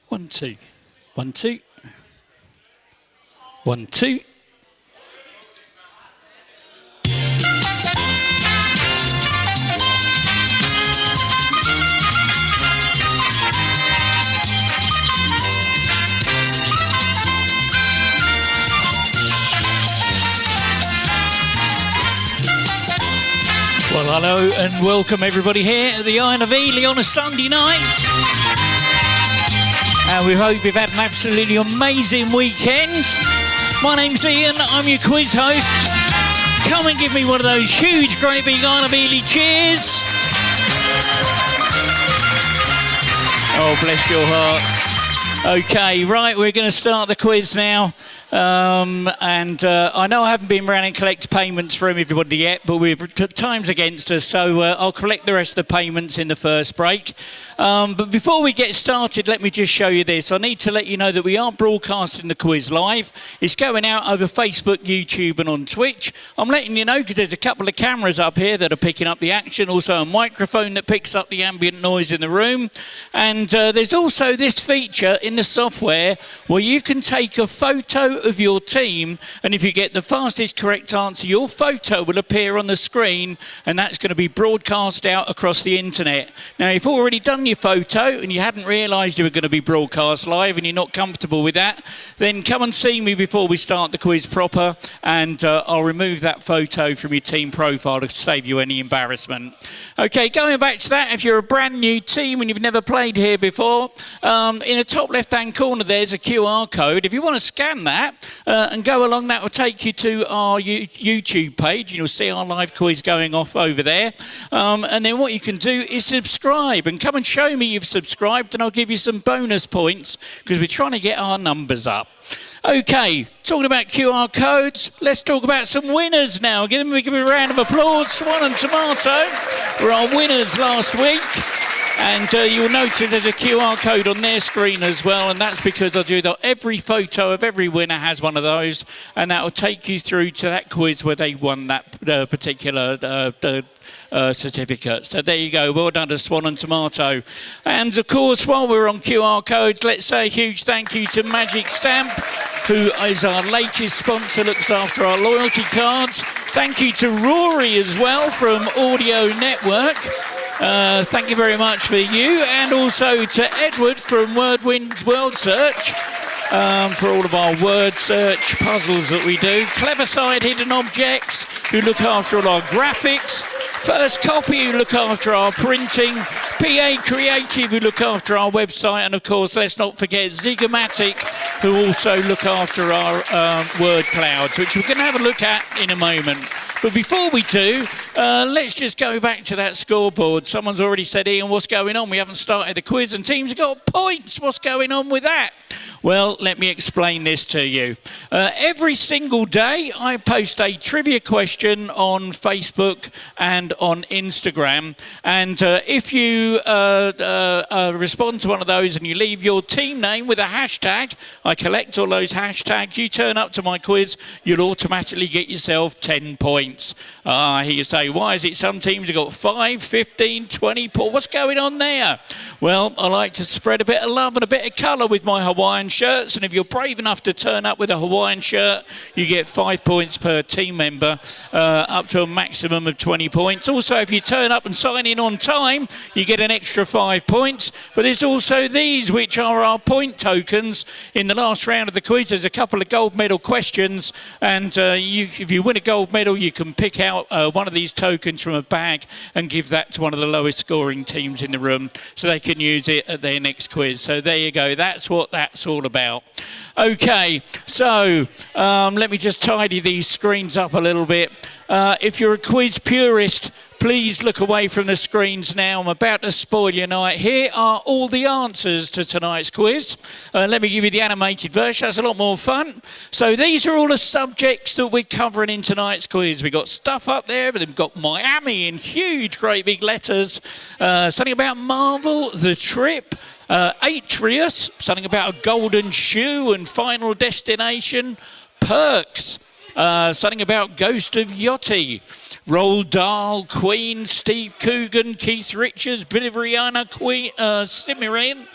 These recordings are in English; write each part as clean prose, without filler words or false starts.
1, 2. 1, 2. 1, 2. Well, hello and welcome everybody here at the Isle of Ely on a Sunday night. And we hope you've had an absolutely amazing weekend. My name's Ian, I'm your quiz host. Come and give me one of those huge, great big Isle of Ely cheers. Oh, bless your hearts. Okay, right, we're going to start the quiz now. I know I haven't been around and collect payments from everybody yet, but time's against us, so I'll collect the rest of the payments in the first break. But before we get started, let me just show you this. I need to let you know that we are broadcasting the quiz live. It's going out over Facebook, YouTube and on Twitch. I'm letting you know because there's a couple of cameras up here that are picking up the action, also a microphone that picks up the ambient noise in the room. And there's also this feature in the software where you can take a photo of your team, and if you get the fastest correct answer, your photo will appear on the screen, and that's going to be broadcast out across the internet. Now, if you've already done your photo and you hadn't realised you were going to be broadcast live and you're not comfortable with that, then come and see me before we start the quiz proper, and I'll remove that photo from your team profile to save you any embarrassment. Okay, going back to that, if you're a brand new team and you've never played here before, in the top left hand corner there's a QR code. If you want to scan that and go along, that will take you to our YouTube page. You'll see our live quiz going off over there. And then what you can do is subscribe and come and show me you've subscribed, and I'll give you some bonus points because we're trying to get our numbers up. Okay, talking about QR codes, let's talk about some winners now. Give them a round of applause. SwanAndTomato were our winners last week. And you'll notice there's a QR code on their screen as well, and that's because I do that. Every photo of every winner has one of those, and that will take you through to that quiz where they won that particular certificate. So there you go. Well done to SwanAndTomato. And of course, while we're on QR codes, let's say a huge thank you to Magic Stamp, who is our latest sponsor, looks after our loyalty cards. Thank you to Rory as well from Audio Network. Thank you very much for you, and also to Edward from WordWinds World Search for all of our word search puzzles that we do. Cleverside Hidden Objects, who look after all our graphics. First Copy, who look after our printing. PA Creative, who look after our website. And of course, let's not forget Zygomatic, who also look after our Wordclouds, which we're going to have a look at in a moment. But before we do, let's just go back to that scoreboard. Someone's already said, Ian, what's going on? We haven't started the quiz and teams have got points. What's going on with that? Well, let me explain this to you. Every single day, I post a trivia question on Facebook and on Instagram. And if you respond to one of those and you leave your team name with a hashtag, I collect all those hashtags. You turn up to my quiz, you'll automatically get yourself 10 points. I hear you say, why is it some teams have got 5, 15, 20 points? What's going on there? Well, I like to spread a bit of love and a bit of colour with my Hawaiian shirts, and if you're brave enough to turn up with a Hawaiian shirt, you get 5 points per team member, up to a maximum of 20 points. Also, if you turn up and sign in on time, you get an extra 5 points. But there's also these, which are our point tokens. In the last round of the quiz, there's a couple of gold medal questions, and if you win a gold medal, you can pick out one of these tokens from a bag and give that to one of the lowest scoring teams in the room so they can use it at their next quiz. So there you go. That's what that's all about. Okay, so let me just tidy these screens up a little bit. If you're a quiz purist, please look away from the screens now. I'm about to spoil your night. Here are all the answers to tonight's quiz. Let me give you the animated version. That's a lot more fun. So these are all the subjects that we're covering in tonight's quiz. We've got stuff up there, but we've got Miami in huge, great big letters. Something about Marvel, The Trip. Atreus, something about a golden shoe and Final Destination. Perks. Something about Ghost of Yachty. Roald Dahl, Queen, Steve Coogan, Keith Richards, Billy Rihanna, Queen, Cimarron.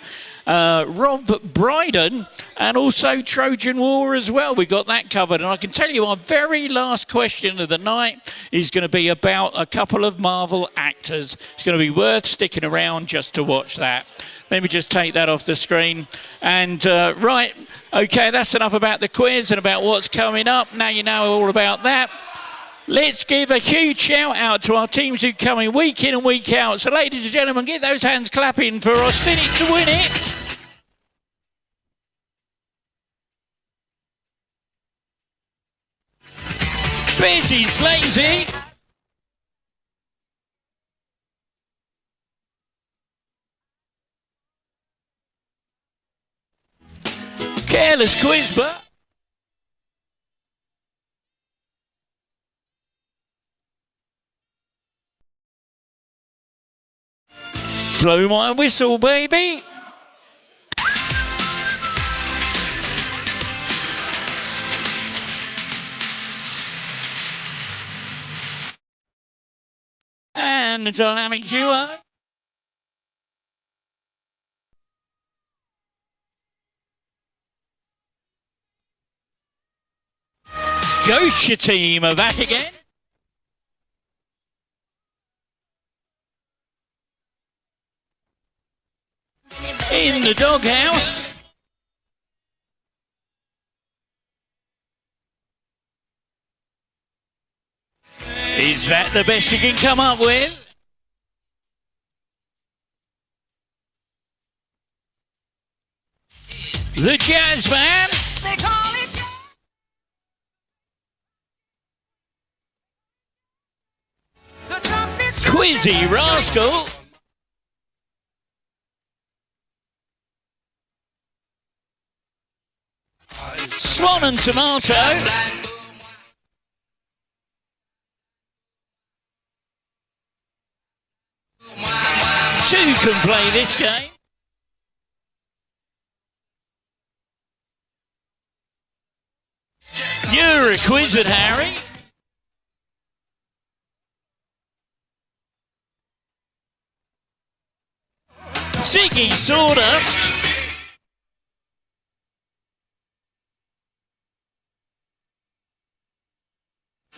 Rob Bryden, and also Trojan War as well. We got that covered. And I can tell you our very last question of the night is going to be about a couple of Marvel actors. It's going to be worth sticking around just to watch that. Let me just take that off the screen. And right, okay, that's enough about the quiz and about what's coming up. Now you know all about that. Let's give a huge shout out to our teams who come in and week out. So ladies and gentlemen, get those hands clapping for Austin to win it. Bezzy's lazy. Careless quiz, but blow my whistle, baby. And the dynamic duo. Gosha team are back again. In the doghouse. Is that the best you can come up with? The Jazz Man. They call it Quizzy Rascal. SwanAndTomato. Two can play this game. You're a quiz Harry. Ziggy Sawdust.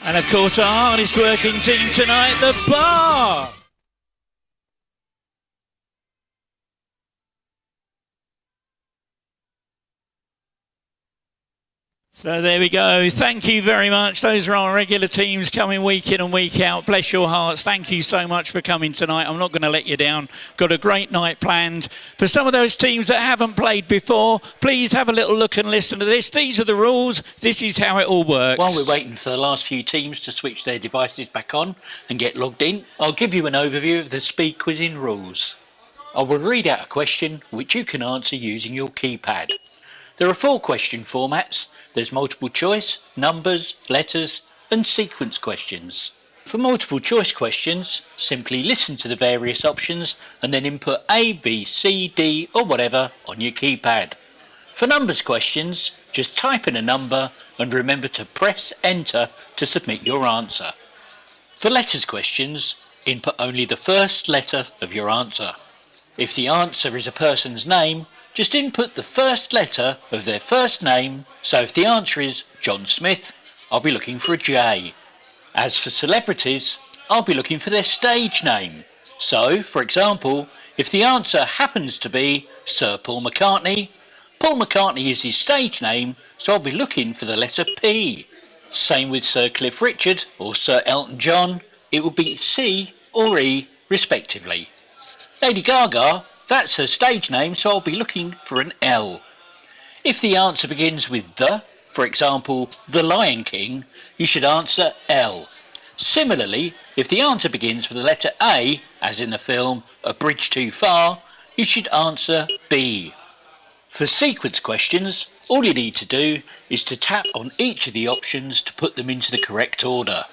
And of course our hardest working team tonight, the Bar. So there we go. Thank you very much. Those are our regular teams coming week in and week out. Bless your hearts. Thank you so much for coming tonight. I'm not going to let you down. Got a great night planned. For some of those teams that haven't played before, please have a little look and listen to this. These are the rules. This is how it all works. While we're waiting for the last few teams to switch their devices back on and get logged in, I'll give you an overview of the speed quizzing rules. I will read out a question which you can answer using your keypad. There are 4 question formats. There's multiple choice, numbers, letters and sequence questions. For multiple choice questions, simply listen to the various options and then input A, B, C, D or whatever on your keypad. For numbers questions, just type in a number and remember to press enter to submit your answer. For letters questions, input only the first letter of your answer. If the answer is a person's name, just input the first letter of their first name. So if the answer is John Smith, I'll be looking for a J. As for celebrities, I'll be looking for their stage name. So, for example, if the answer happens to be Sir Paul McCartney, Paul McCartney is his stage name, so I'll be looking for the letter P. Same with Sir Cliff Richard or Sir Elton John, it will be C or E respectively. Lady Gaga, that's her stage name, so I'll be looking for an L. If the answer begins with the, for example, The Lion King, you should answer L. Similarly, if the answer begins with the letter A, as in the film A Bridge Too Far, you should answer B. For sequence questions, all you need to do is to tap on each of the options to put them into the correct order.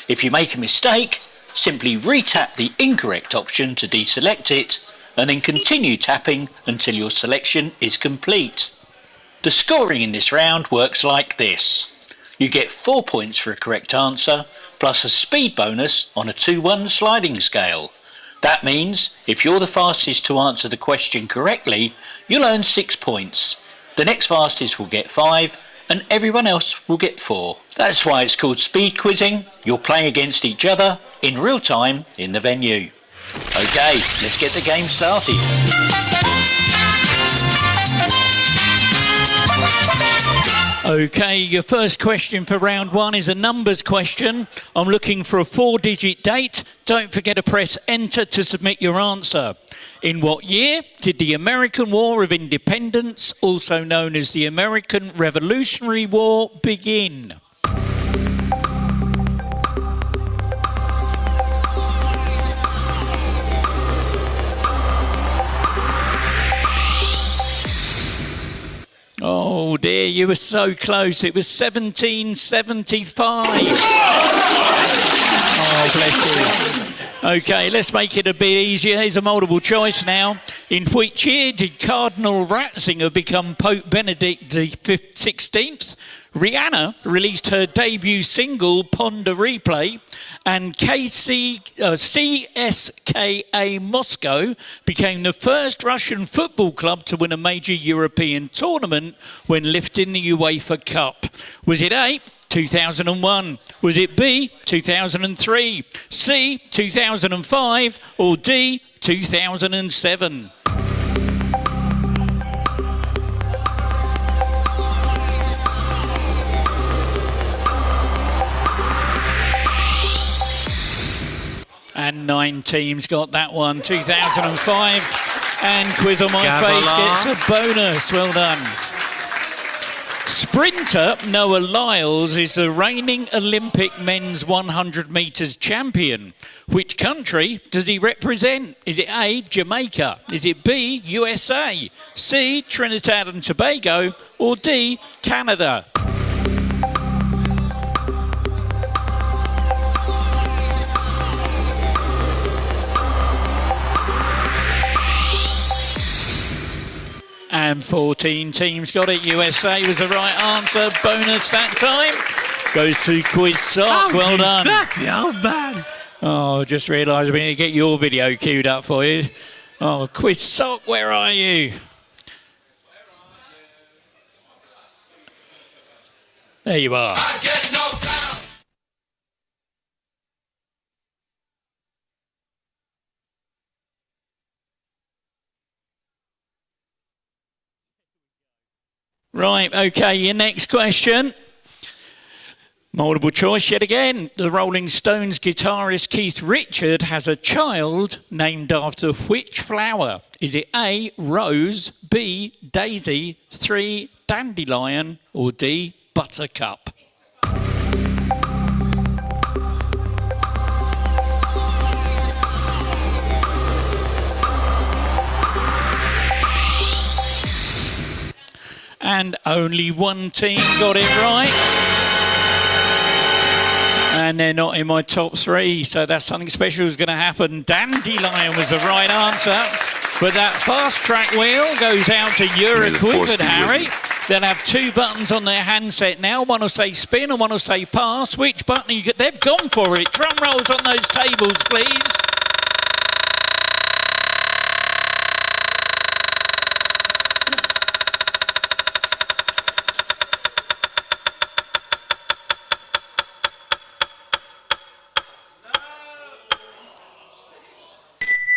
If you make a mistake, simply re-tap the incorrect option to deselect it, and then continue tapping until your selection is complete. The scoring in this round works like this. You get 4 points for a correct answer, plus a speed bonus on a 2-1 sliding scale. That means if you're the fastest to answer the question correctly, you'll earn 6 points. The next fastest will get 5, and everyone else will get 4. That's why it's called speed quizzing. You'll play against each other in real time in the venue. Okay, let's get the game started. Okay, your first question for round 1 is a numbers question. I'm looking for a 4-digit date. Don't forget to press enter to submit your answer. In what year did the American War of Independence, also known as the American Revolutionary War, begin? Oh dear, you were so close. It was 1775. Oh, bless you. Okay, let's make it a bit easier. Here's a multiple choice now. In which year did Cardinal Ratzinger become Pope Benedict XVI? Rihanna released her debut single, Ponder Replay, and CSKA Moscow became the first Russian football club to win a major European tournament when lifting the UEFA Cup. Was it A, 2001? Was it B, 2003? C, 2005? Or D, 2007? And 9 teams got that one, 2005. And Quiz on My Face gets a bonus. Well done. Sprinter Noah Lyles is the reigning Olympic men's 100 metres champion. Which country does he represent? Is it A, Jamaica? Is it B, USA? C, Trinidad and Tobago? Or D, Canada? And 14 teams got it. USA was the right answer. Bonus that time. Goes to Quiz Sock. Well done. Dirty old man. Oh, just realised we need to get your video queued up for you. Oh, Quiz Sock, where are you? There you are. Right, okay, your next question. Multiple choice yet again. The Rolling Stones guitarist Keith Richards has a child named after which flower? Is it A, rose, B, daisy, 3, dandelion, or D, buttercup? And only one team got it right. And they're not in my top 3, so that's something special is going to happen. Dandelion was the right answer. But that fast track wheel goes out to Quiz and Harry. They'll have 2 buttons on their handset now. One will say spin and one will say pass. Which button you get? They've gone for it. Drum rolls on those tables, please.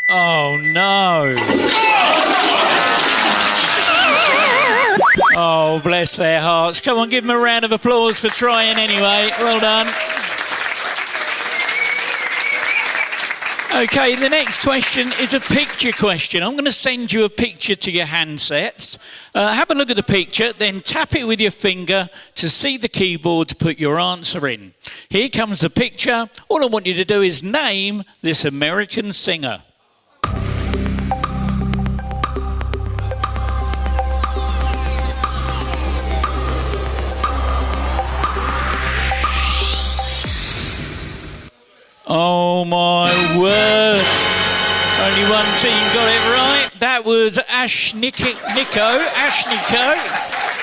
Oh, no. Oh, bless their hearts. Come on, give them a round of applause for trying anyway. Well done. Okay, the next question is a picture question. I'm going to send you a picture to your handsets. Have a look at the picture, then tap it with your finger to see the keyboard to put your answer in. Here comes the picture. All I want you to do is name this American singer. Oh my word. Only one team got it right. That was Ashnico.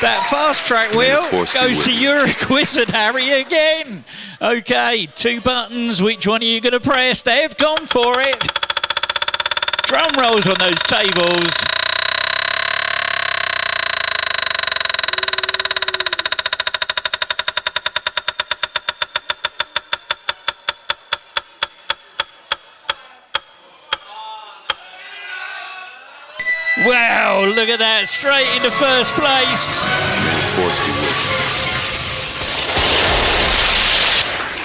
That fast track wheel goes to Quiz and Harry again. Okay, 2 buttons. Which one are you going to press? They've gone for it. Drum rolls on those tables. Wow, look at that, straight into first place.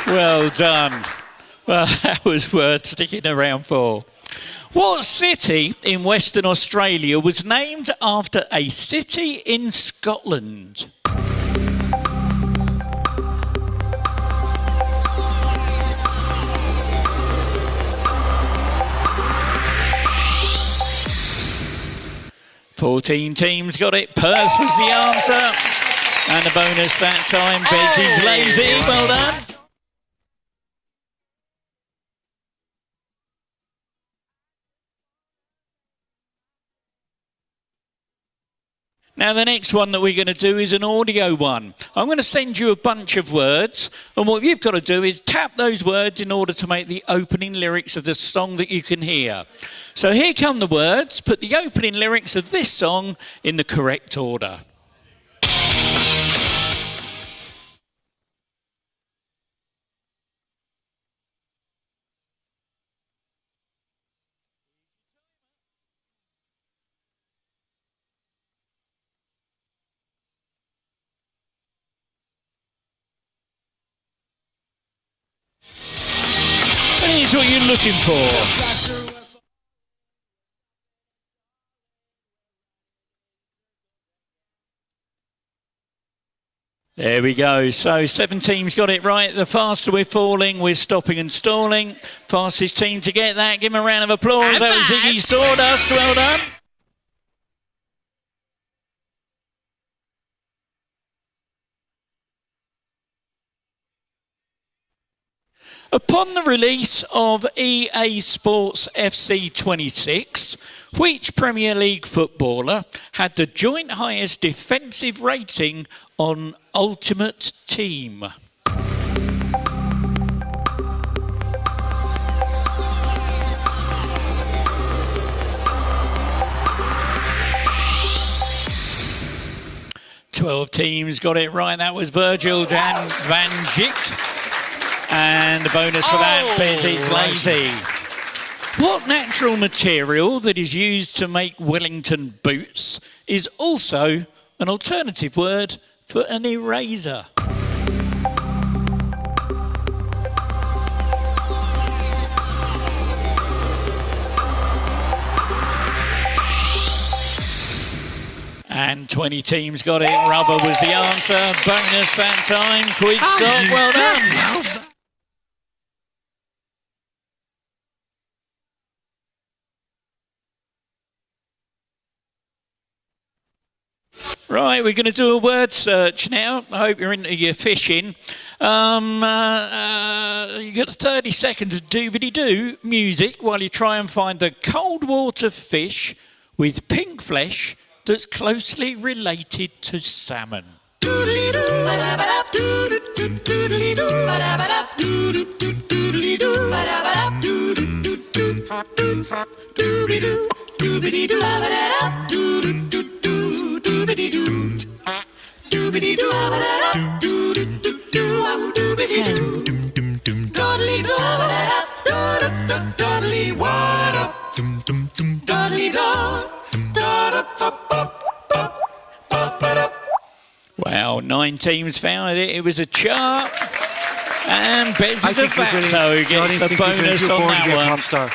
Well done. Well, that was worth sticking around for. What city in Western Australia was named after a city in Scotland? Fourteen teams got it. Perth was the answer. And a bonus that time. Betty's lazy. Well done. Now, the next one that we're going to do is an audio one. I'm going to send you a bunch of words, and what you've got to do is tap those words in order to make the opening lyrics of the song that you can hear. So here come the words. Put the opening lyrics of this song in the correct order. Here's what you're looking for. There we go. So 7 teams got it right. The faster we're falling, we're stopping and stalling. Fastest team to get that. Give them a round of applause. That was Ziggy Sawdust. Well done. Upon the release of EA Sports FC 26, which Premier League footballer had the joint highest defensive rating on Ultimate Team? Twelve teams got it right. That was Virgil van Dijk. And a bonus for that, Betty's lazy. What natural material that is used to make Wellington boots is also an alternative word for an eraser? And 20 teams got it. Rubber was the answer. Bonus that time. Quiz stop. Well done. Right, we're going to do a word search now. I hope you're into your fishing. You've got 30 seconds of doobity-doo music while you try and find the cold water fish with pink flesh that's closely related to salmon. Wow, 9 teams found it. It was a chart. And Bez is a Fatso who gets the bonus on that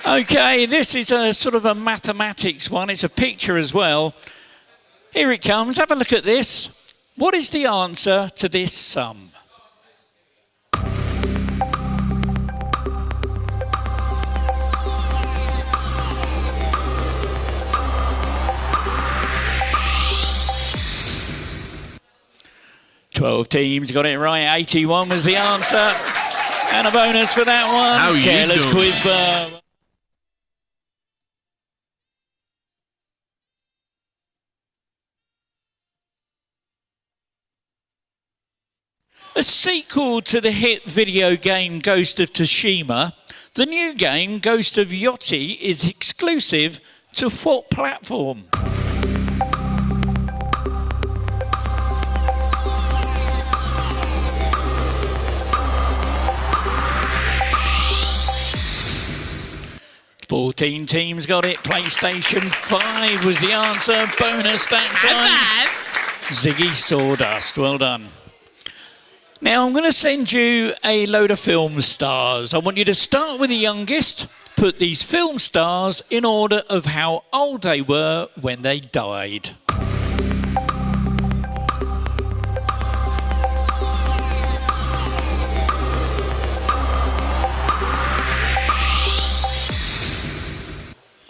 one. Okay, this is a sort of a mathematics one. It's a picture as well. Here it comes. Have a look at this. What is the answer to this sum? Twelve teams got it right. 81 was the answer. And a bonus for that one. How you Careless doing? quiz bar. A sequel to the hit video game Ghost of Tsushima, the new game Ghost of Yachty is exclusive to what platform? 14 teams got it. PlayStation 5 was the answer. Bonus that time. Ziggy Sawdust. Well done. Now, I'm going to send you a load of film stars. I want you to start with the youngest. Put these film stars in order of how old they were when they died.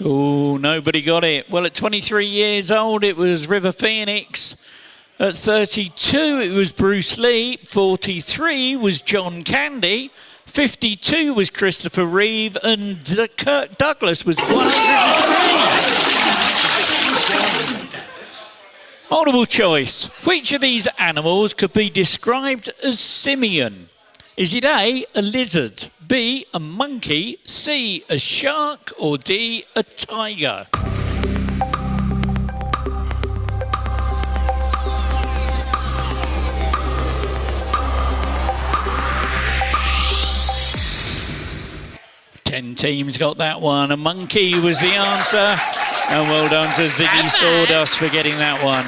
Oh, nobody got it. Well, at 23 years old, it was River Phoenix. At 32, it was Bruce Lee. 43 was John Candy. 52 was Christopher Reeve. And Kirk Douglas was 103. Multiple choice. Which of these animals could be described as simian? Is it A, a lizard, B, a monkey, C, a shark, or D, a tiger? Ten teams got that one. A monkey was the answer. And well done to Ziggy Sawdust for getting that one.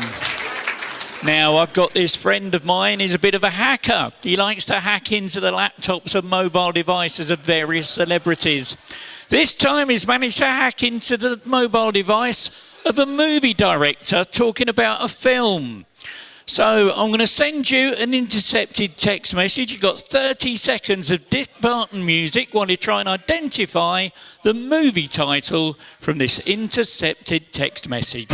Now, I've got this friend of mine, he's a bit of a hacker. He likes to hack into the laptops and mobile devices of various celebrities. This time he's managed to hack into the mobile device of a movie director talking about a film. So I'm going to send you an intercepted text message. You've got 30 seconds of Dick Barton music while you try and identify the movie title from this intercepted text message.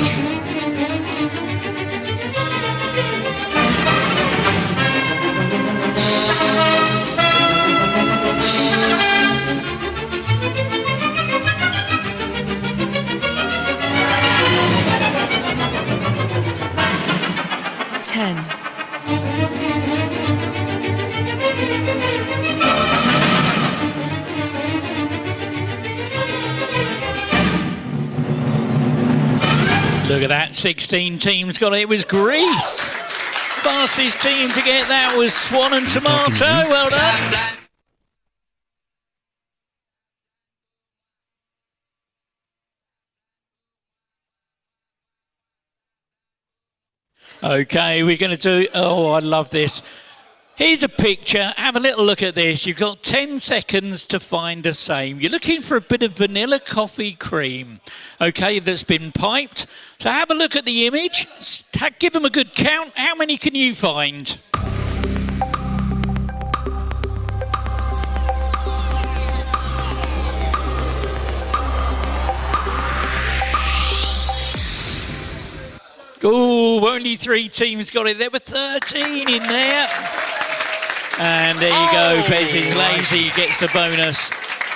10. Look at that, 16 teams got it. It was Greece. Fastest team to get that was Swan and Tomato. Well done. Okay, we're going to do... Oh, I love this. Here's a picture. Have a little look at this. You've got 10 seconds to find the same. You're looking for a bit of vanilla coffee cream, okay, that's been piped. So have a look at the image. Give them a good count. How many can you find? Oh, only 3 teams got it. There were 13 in there. And there you go. Bez is lazy, gets the bonus.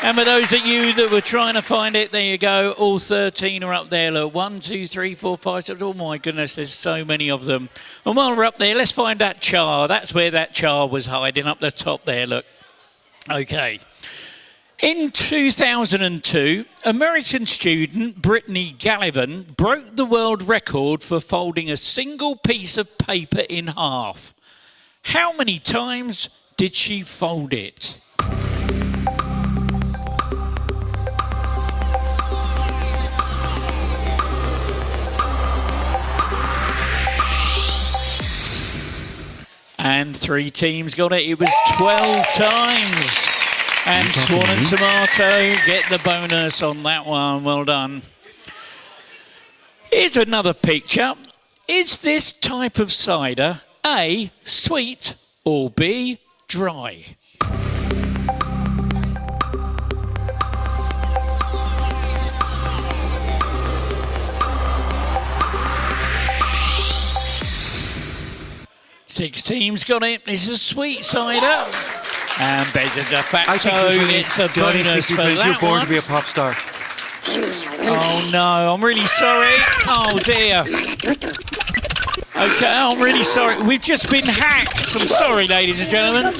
And for those of you that were trying to find it, there you go. All 13 are up there. Look, 1, 2, 3, 4, 5, 6. Oh my goodness, there's so many of them. And while we're up there, let's find that char. That's where that char was hiding, up the top there, look. Okay. In 2002, American student Brittany Gallivan broke the world record for folding a single piece of paper in half. How many times did she fold it? And 3 teams got it. It was 12 times. And Swan and Tomato get the bonus on that one. Well done. Here's another picture. Is this type of cider A, sweet, or B, dry? Six teams got it. This is sweet cider. And Bez is a fatso. It's a bonus for that You're born one. to be a pop star. Oh no, I'm really sorry. Oh dear. Okay, I'm really sorry. We've just been hacked. I'm sorry, ladies and gentlemen.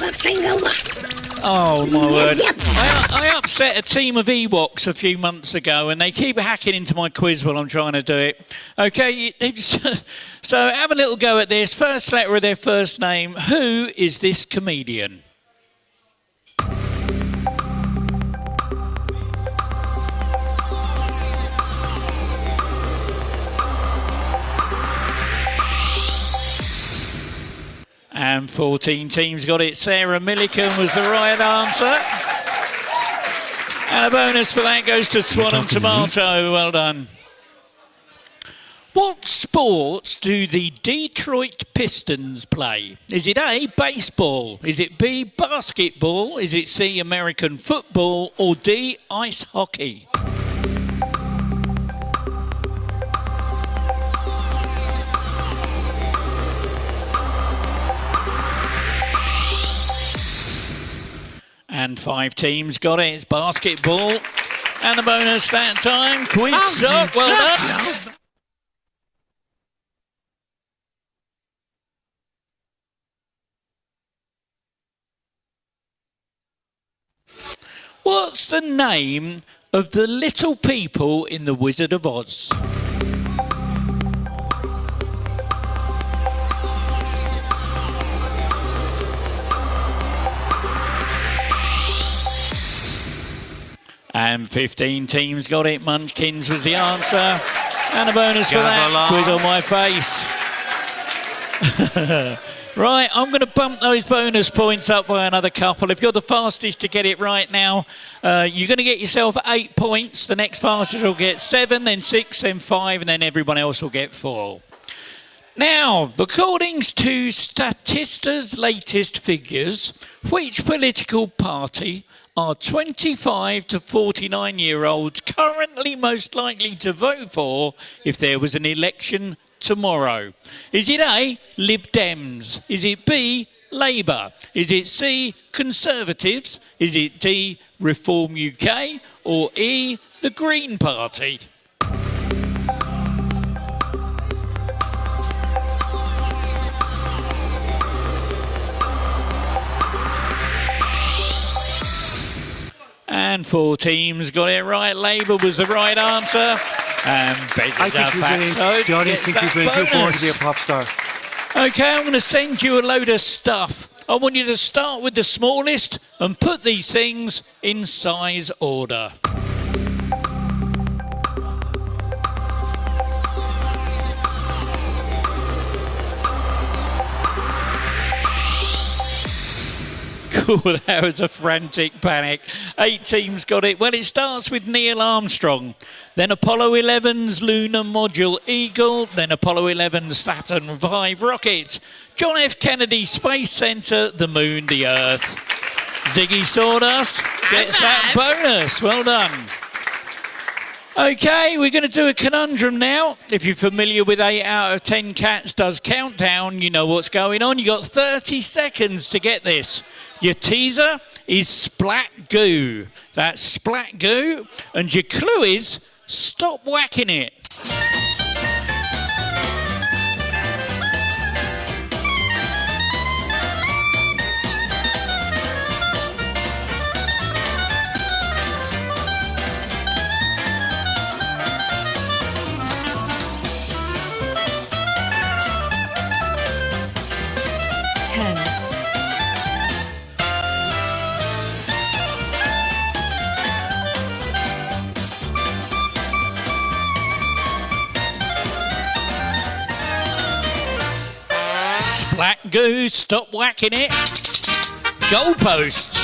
Oh my word. I upset a team of Ewoks a few months ago and they keep hacking into my quiz while I'm trying to do it. Okay, so have a little go at this. First letter of their first name. Who is this comedian? And 14 teams got it. Sarah Milliken was the right answer. And a bonus for that goes to Swan and Tomato. Well done. What sports do the Detroit Pistons play? Is it A, baseball? Is it B, basketball? Is it C, American football? Or D, ice hockey? And 5 teams got it. It's basketball. And the bonus that time. Quiz up. Well done. What's the name of the little people in The Wizard of Oz? And 15 teams got it. Munchkins was the answer. And a bonus for that. Quiz on my face. Right, I'm going to bump those bonus points up by another couple. If you're the fastest to get it right now, you're going to get yourself 8 points. The next fastest will get 7, then 6, then 5, and then everyone else will get 4. Now, according to Statista's latest figures, which political party are 25 to 49-year-olds currently most likely to vote for if there was an election tomorrow? Is it A, Lib Dems? Is it B, Labour? Is it C, Conservatives? Is it D, Reform UK? Or E, the Green Party? And 4 teams got it right. Labour was the right answer. And I think the audience think you've been too bored to be a pop star. Okay, I'm going to send you a load of stuff. I want you to start with the smallest and put these things in size order. Cool, that was a frantic panic. 8 teams got it. Well, it starts with Neil Armstrong, then Apollo 11's Lunar Module Eagle, then Apollo 11's Saturn V rocket, John F. Kennedy Space Center, the Moon, the Earth. Ziggy Sawdust gets that bonus. Well done. Okay, we're going to do a conundrum now. If you're familiar with 8 out of 10 Cats Does Countdown, you know what's going on. You got 30 seconds to get this. Your teaser is splat goo. That's splat goo. And your clue is stop whacking it. Splat goo, stop whacking it. Goalposts.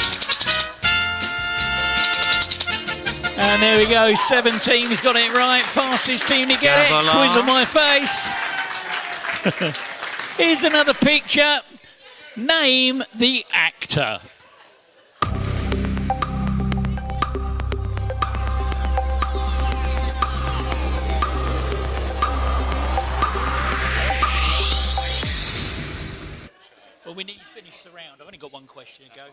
And there we go, 7 teams got it right. Fastest team to get it. Quiz on my face. Here's another picture. Name the actor. Well, we need to finish the round. I've only got one question to go.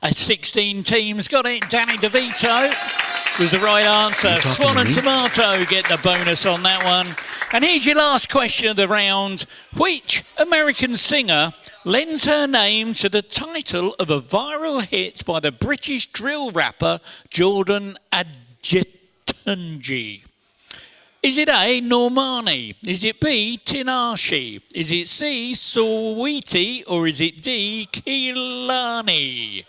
And 16 teams got it. Danny DeVito was the right answer. Swan and Tomato get the bonus on that one. And here's your last question of the round. Which American singer lends her name to the title of a viral hit by the British drill rapper Jordan Ajetunji? Is it A, Normani? Is it B, Tinashe? Is it C, Saweetie? Or is it D, Keelani?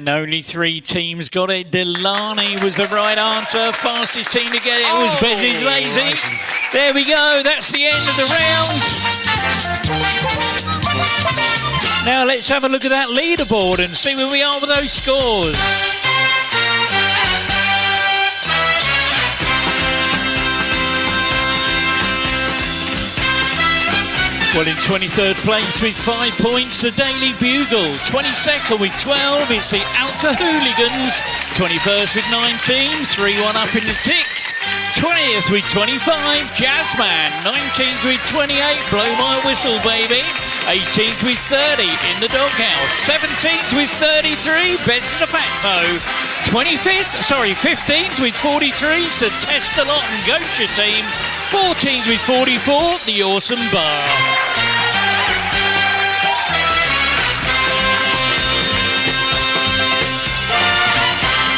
And only 3 teams got it. Delaney was the right answer. Fastest team to get it was Bez's Lazy. There we go. That's the end of the round. Now let's have a look at that leaderboard and see where we are with those scores. Well, in 23rd place with 5 points, the Daily Bugle. 22nd with 12, it's the Alka Hooligans. 21st with 19, 3-1 up in the Ticks. 20th with 25, Jazzman. 19th with 28, Blow My Whistle Baby. 18th with 30, In the Doghouse. 17th with 33, Beds in the Facto. 15th with 43, so Test a Lot and Gosha Team. 14th with 44, The Awesome Bar.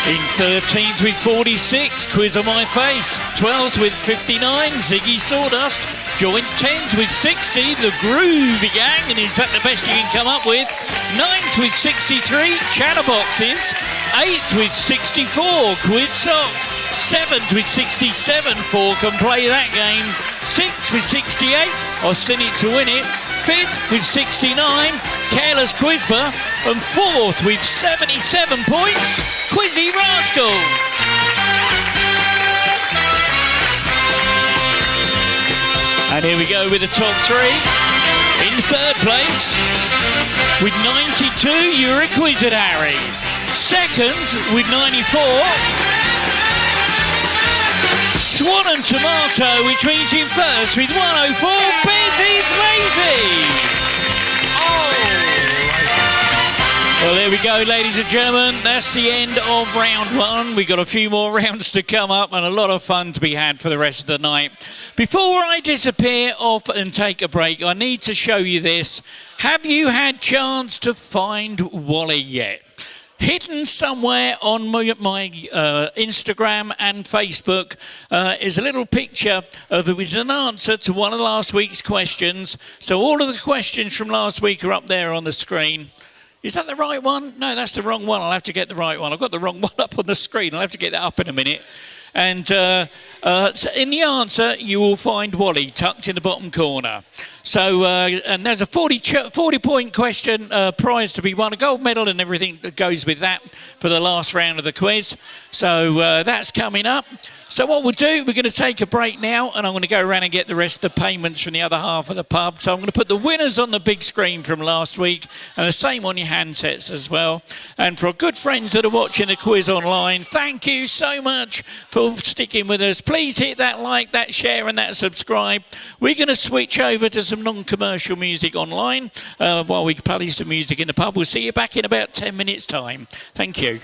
In 13th with 46, Quiz on My Face. 12th with 59, Ziggy Sawdust. Joined 10th with 60, The Groovy Gang, and is that the best you can come up with? 9th with 63, Chatterboxes. 8th with 64, Quiz Sock. 7th with 67, 4 can play that game. 6th with 68, Austin It to Win It. 5th with 69, Careless Quizber. And 4th with 77 points, Quizzy Rascal. And here we go with the top 3. In 3rd place, with 92, you're a Quizzard Harry. 2nd with 94, SwanAndTomato, which means in 1st with 104, Bez's Lazy. Well, there we go, ladies and gentlemen. That's the end of round 1. We've got a few more rounds to come up and a lot of fun to be had for the rest of the night. Before I disappear off and take a break, I need to show you this. Have you had chance to find Wally yet? Hidden somewhere on my Instagram and Facebook is a little picture of it was an answer to one of last week's questions. So all of the questions from last week are up there on the screen. Is that the right one? No, that's the wrong one. I'll have to get the right one. I've got the wrong one up on the screen. I'll have to get that up in a minute. And so in the answer, you will find Wally tucked in the bottom corner. So, and there's a 40-point question prize to be won, a gold medal and everything that goes with that for the last round of the quiz. So that's coming up. So what we'll do, we're going to take a break now, and I'm going to go around and get the rest of the payments from the other half of the pub. So I'm going to put the winners on the big screen from last week, and the same on your handsets as well. And for our good friends that are watching the quiz online, thank you so much for sticking with us. Please hit that like, that share, and that subscribe. We're going to switch over to some non-commercial music online while we play some music in the pub. We'll see you back in about 10 minutes' time. Thank you.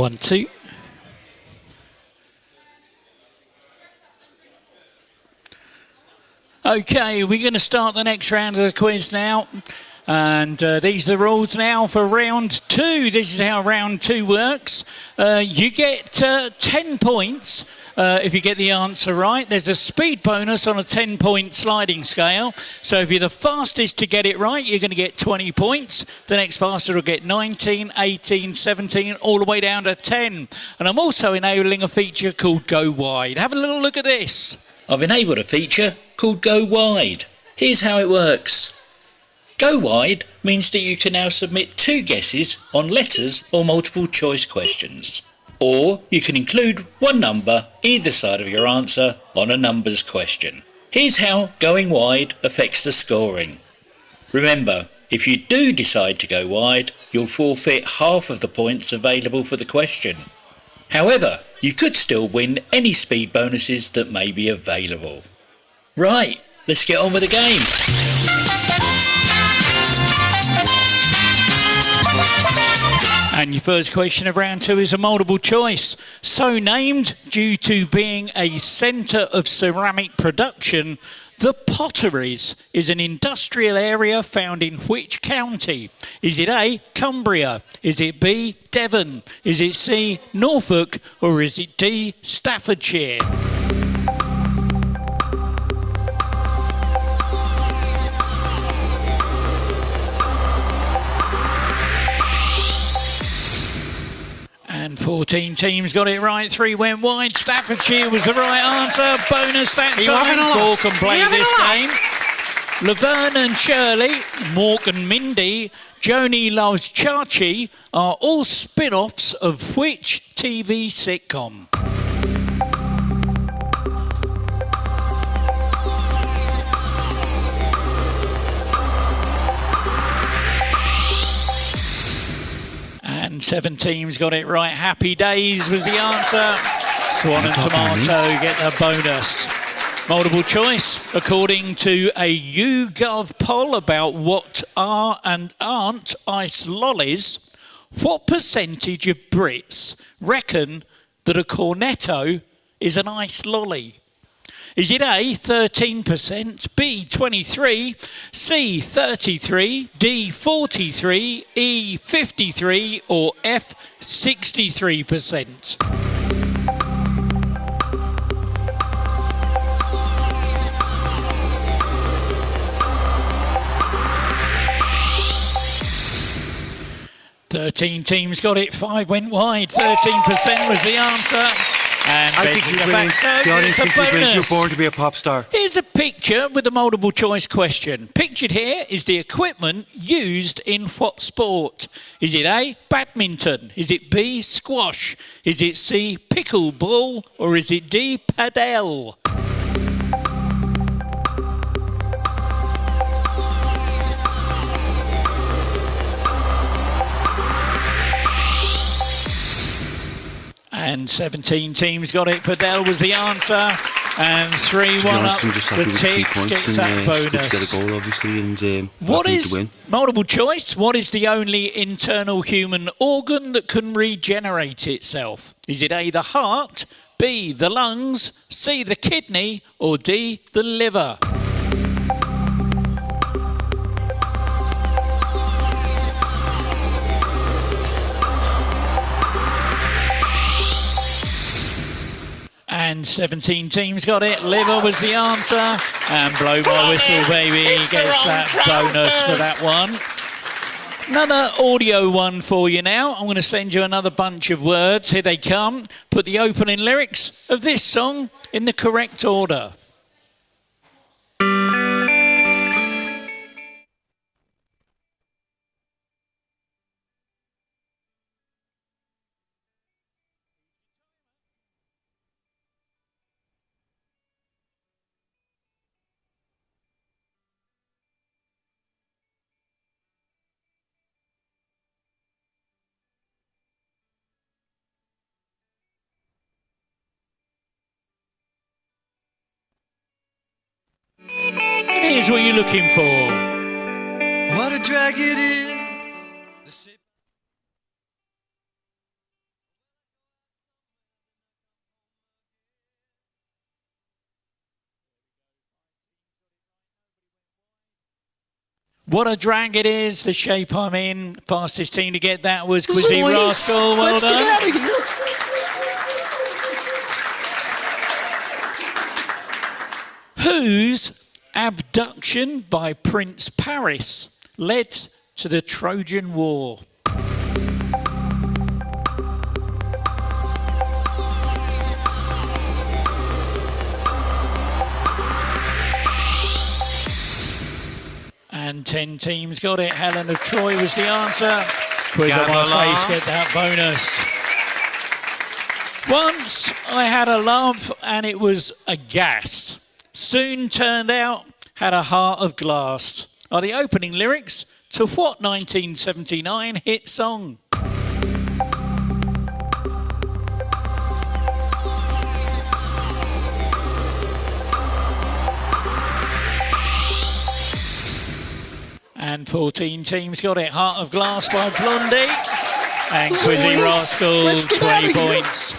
1, 2. Okay, we're going to start the next round of the quiz now. And these are the rules now for round 2. This is how round 2 works. You get 10 points if you get the answer right. There's a speed bonus on a 10-point sliding scale. So if you're the fastest to get it right, you're going to get 20 points. The next fastest will get 19, 18, 17, all the way down to 10. And I'm also enabling a feature called Go Wide. Have a little look at this. I've enabled a feature called Go Wide. Here's how it works. Go Wide means that you can now submit 2 guesses on letters or multiple choice questions. Or you can include 1 number either side of your answer on a numbers question. Here's how going wide affects the scoring. Remember, if you do decide to go wide, you'll forfeit half of the points available for the question. However, you could still win any speed bonuses that may be available. Right, let's get on with the game. And your first question of round 2 is a multiple choice. So named due to being a centre of ceramic production, the Potteries is an industrial area found in which county? Is it A, Cumbria? Is it B, Devon? Is it C, Norfolk? Or is it D, Staffordshire? And 14 teams got it right, 3 went wide. Staffordshire was the right answer. Bonus that time. 4 can play this game. Laverne and Shirley, Mork and Mindy, Joni Loves Chachi are all spin-offs of which TV sitcom? And 7 teams got it right. Happy Days was the answer. Swan and Tomato get a bonus. Multiple choice. According to a YouGov poll about what are and aren't ice lollies, what percentage of Brits reckon that a cornetto is an ice lolly? Is it A, 13%, B, 23%, C, 33%, D, 43%, E, 53%, or F, 63%? Thirteen teams got it, 5 went wide, 13% was the answer. And I think you're brilliant. The audience think you're brilliant. You're born to be a pop star. Here's a picture with a multiple choice question. Pictured here is the equipment used in what sport? Is it A, badminton? Is it B, squash? Is it C, pickleball? Or is it D, padel? And 17 teams got it. Padel was the answer. And 3-1 up. The Ticks gets that bonus. Get a goal, obviously, and what is to win. Multiple choice? What is the only internal human organ that can regenerate itself? Is it A, the heart, B, the lungs, C, the kidney, or D, the liver? And 17 teams got it. Liver was the answer. And Blow My Whistle Baby gets that bonus for that one. Another audio one for you now. I'm going to send you another bunch of words. Here they come. Put the opening lyrics of this song in the correct order. And here's what you're looking for. What a drag it is. What a drag it is, the shape I'm in. Fastest team to get that was Quizzy Rascal. Well Let's done. get out of here. Whose abduction by Prince Paris led to the Trojan War? And 10 teams got it. Helen of Troy was the answer. Quiz on my face, get that bonus. Once I had a love and it was a gas. Soon turned out, had a heart of glass. Are the opening lyrics to what 1979 hit song? And 14 teams got it. Heart of Glass by Blondie. And Quizzy Rascal, 20 points.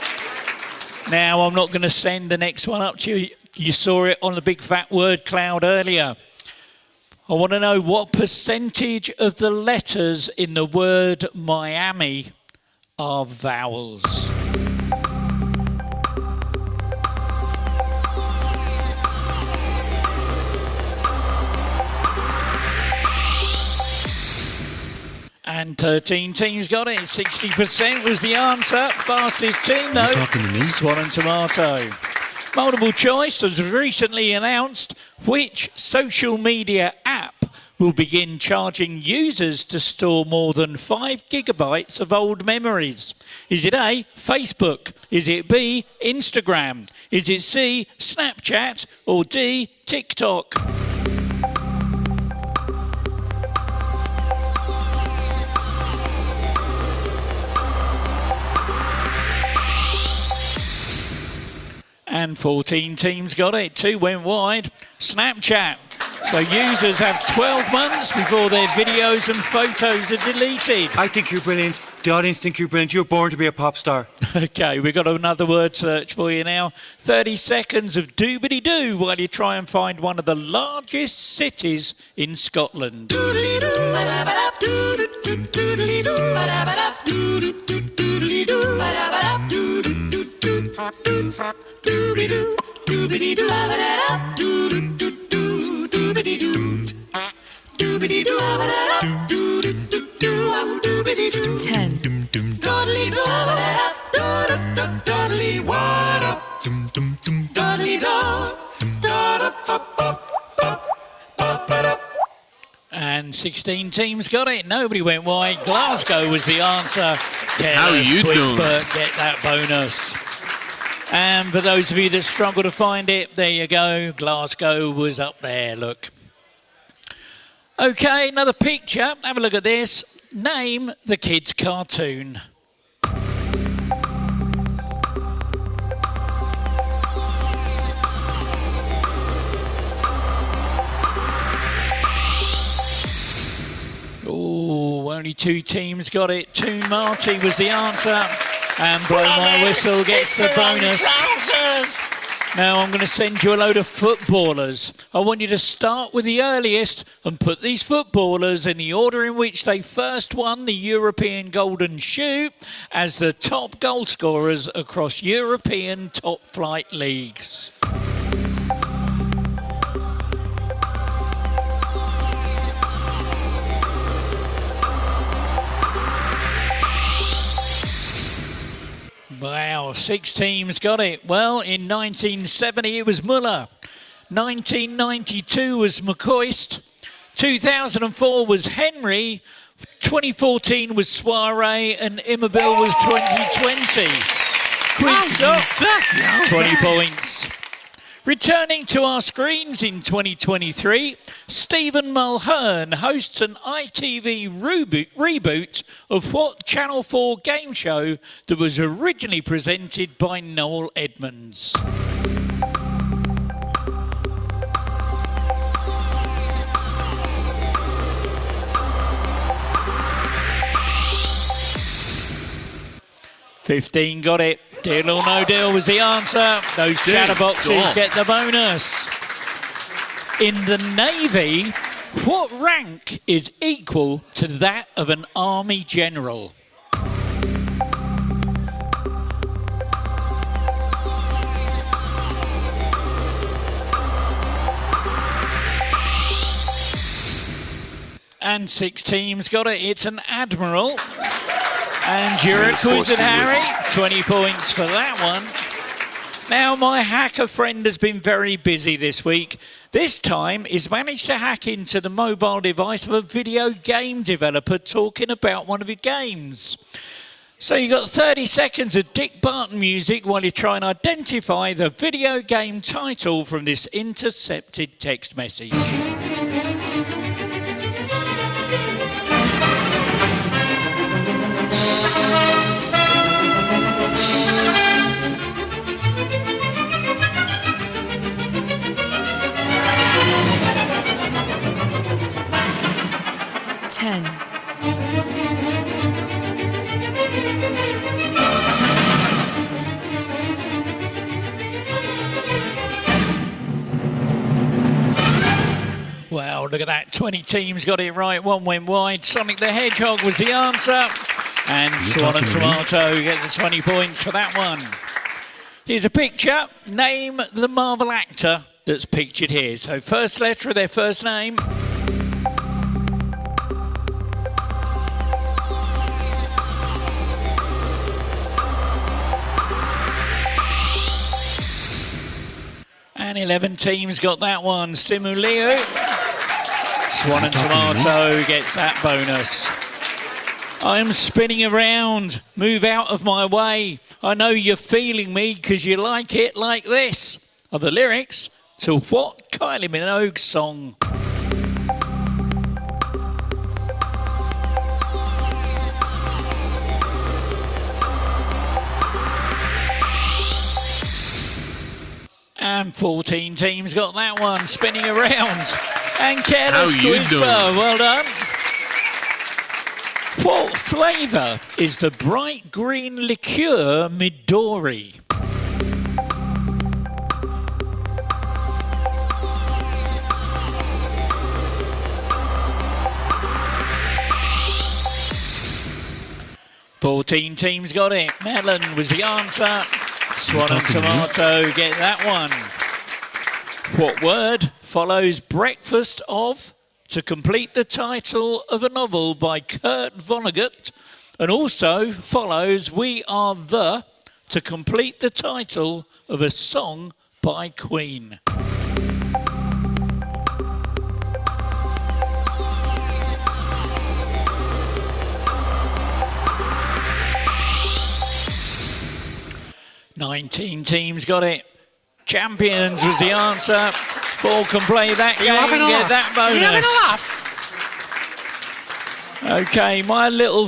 Now, I'm not going to send the next one up to you. You saw it on the big fat word cloud earlier. I want to know what percentage of the letters in the word Miami are vowels. And 13 teams got it. 60% was the answer. Fastest team, though. SwanAndTomato. Multiple choice was recently announced. Which social media app will begin charging users to store more than 5 gigabytes of old memories? Is it A, Facebook? Is it B, Instagram? Is it C, Snapchat? Or D, TikTok? And 14 teams got it. 2 went wide. Snapchat. So users have 12 months before their videos and photos are deleted. I think you're brilliant. The audience think you're brilliant. You're born to be a pop star. OK, we've got another word search for you now. 30 seconds of doobity-doo while you try and find one of the largest cities in Scotland. And 16 teams got it. Nobody went wide. Glasgow was the answer. How you doing? Get that bonus. And for those of you that struggle to find it, there you go. Glasgow was up there, look. OK, another picture. Have a look at this. Name the kids' cartoon. Oh, only 2 teams got it. Toon Marty was the answer. And Blow My Whistle gets the bonus. Now I'm going to send you a load of footballers. I want you to start with the earliest and put these footballers in the order in which they first won the European Golden Shoe as the top goal scorers across European top flight leagues. Wow, 6 teams got it. Well, in 1970 it was Muller. 1992 was McCoist. 2004 was Henry. 2014 was Soiree. And Immobile was 2020. Quiz up. 20 points. Returning to our screens in 2023, Stephen Mulhern hosts an ITV reboot of what Channel 4 game show that was originally presented by Noel Edmonds? $15 got it. Deal or no deal was the answer. Those chatterboxes get the bonus. In the Navy, What rank is equal to that of an army general? And 6 teams got it. It's an admiral. And you're acquitted, Harry. 20 points for that one. Now, my hacker friend has been very busy this week. This time, he's managed to hack into the mobile device of a video game developer talking about one of his games. So you've got 30 seconds of Dick Barton music while you try and identify the video game title from this intercepted text message. Wow, look at that. 20 teams got it right. One went wide. Sonic the Hedgehog was the answer. And Swan and Tomato get the 20 points for that one. Here's a picture. Name the Marvel actor that's pictured here. So first letter of their first name. And 11 teams got that one. Simulio. Swan and Tomato gets that bonus. I'm spinning around. Move out of my way. I know you're feeling me because you like it like this. Are the lyrics to what Kylie Minogue song? And 14 teams got that one, spinning around. And Careless Whisper, well done. What flavour is the bright green liqueur Midori? Fourteen teams got it. Melon was the answer. Swan and Tomato get that one. What word follows breakfast of to complete the title of a novel by Kurt Vonnegut, and also follows We Are The to complete the title of a song by Queen? Nineteen teams got it. Champions was the answer. 4 can play that game, get that bonus. Okay, my little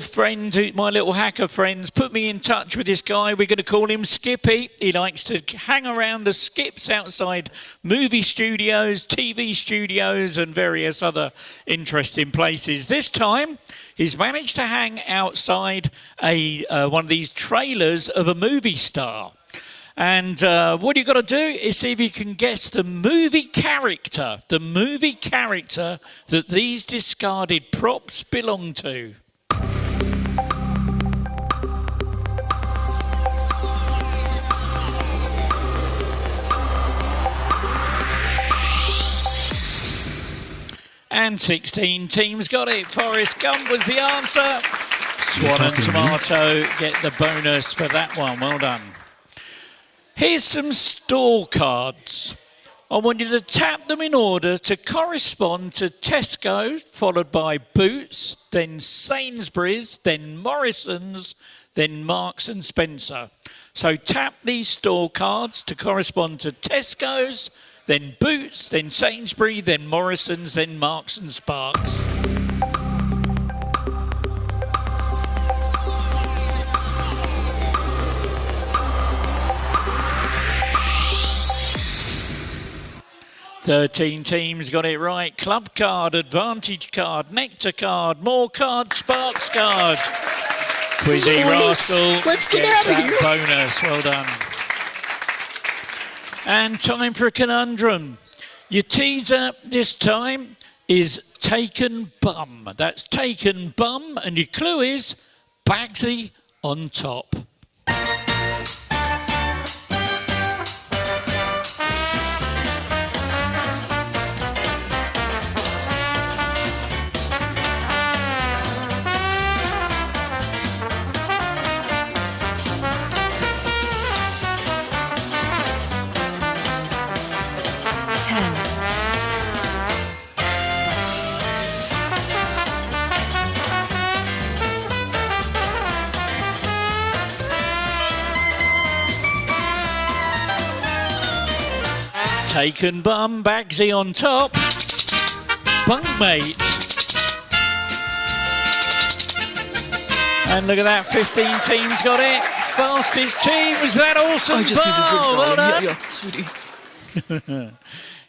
hacker friends put me in touch with this guy. We're going to call him Skippy. He likes to hang around the skips outside movie studios, TV studios, and various other interesting places. This time, he's managed to hang outside one of these trailers of a movie star. And what you've got to do is see if you can guess the movie character that these discarded props belong to. And 16 teams got it. Forrest Gump was the answer. Swan and Tomato get the bonus for that one. Well done. Here's some store cards. I want you to tap them in order to correspond to Tesco, followed by Boots, then Sainsbury's, then Morrison's, then Marks and Spencer. So tap these store cards to correspond to Tesco's, then Boots, then Sainsbury's, then Morrison's, then Marks and Sparks. Thirteen teams got it right. Club card, Advantage card, Nectar card, More card, Sparks card. Quizzy Rascal Let's get out of here. Bonus, well done. And time for a conundrum. Your teaser this time is taken bum. That's taken bum, and your clue is Bagsy on top. Taken bum, Bagsy on top. Bunkmate. And look at that, 15 teams got it. Fastest team, was that awesome? Well done. Yeah, sweetie.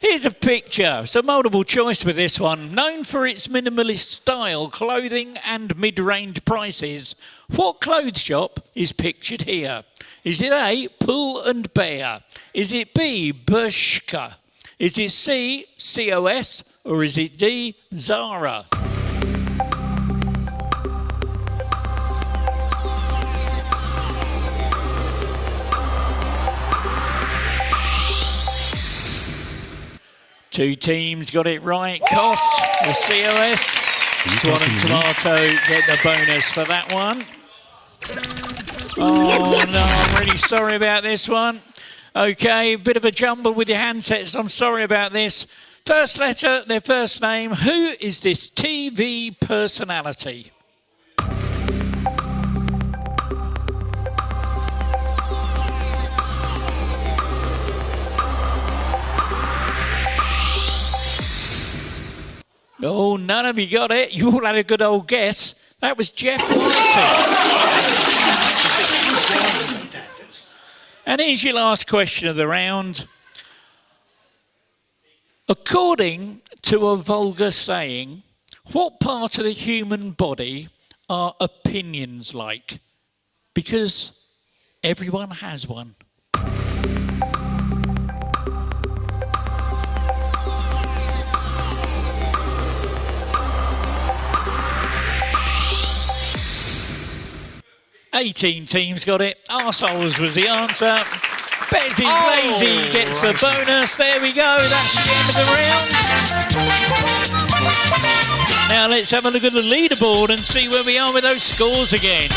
Here's a picture. So multiple choice with this one. Known for its minimalist style, clothing and mid-range prices, what clothes shop is pictured here? Is it A, Pull and Bear? Is it B, Bershka? Is it C, COS? Or is it D, Zara? Two teams got it right. Cost or COS. Swan and Tomato get the bonus for that one. Oh no, I'm really sorry about this one. Okay, bit of a jumble with your handsets. I'm sorry about this. First letter, their first name. Who is this TV personality? Oh, none of you got it. You all had a good old guess. That was Jeff White. And here's your last question of the round. According to a vulgar saying, what part of the human body are opinions like? Because everyone has one. $18 teams got it. Arseholes was the answer. Betsy's Lazy gets the bonus. There we go. That's the end of the round. Now let's have a look at the leaderboard and see where we are with those scores again.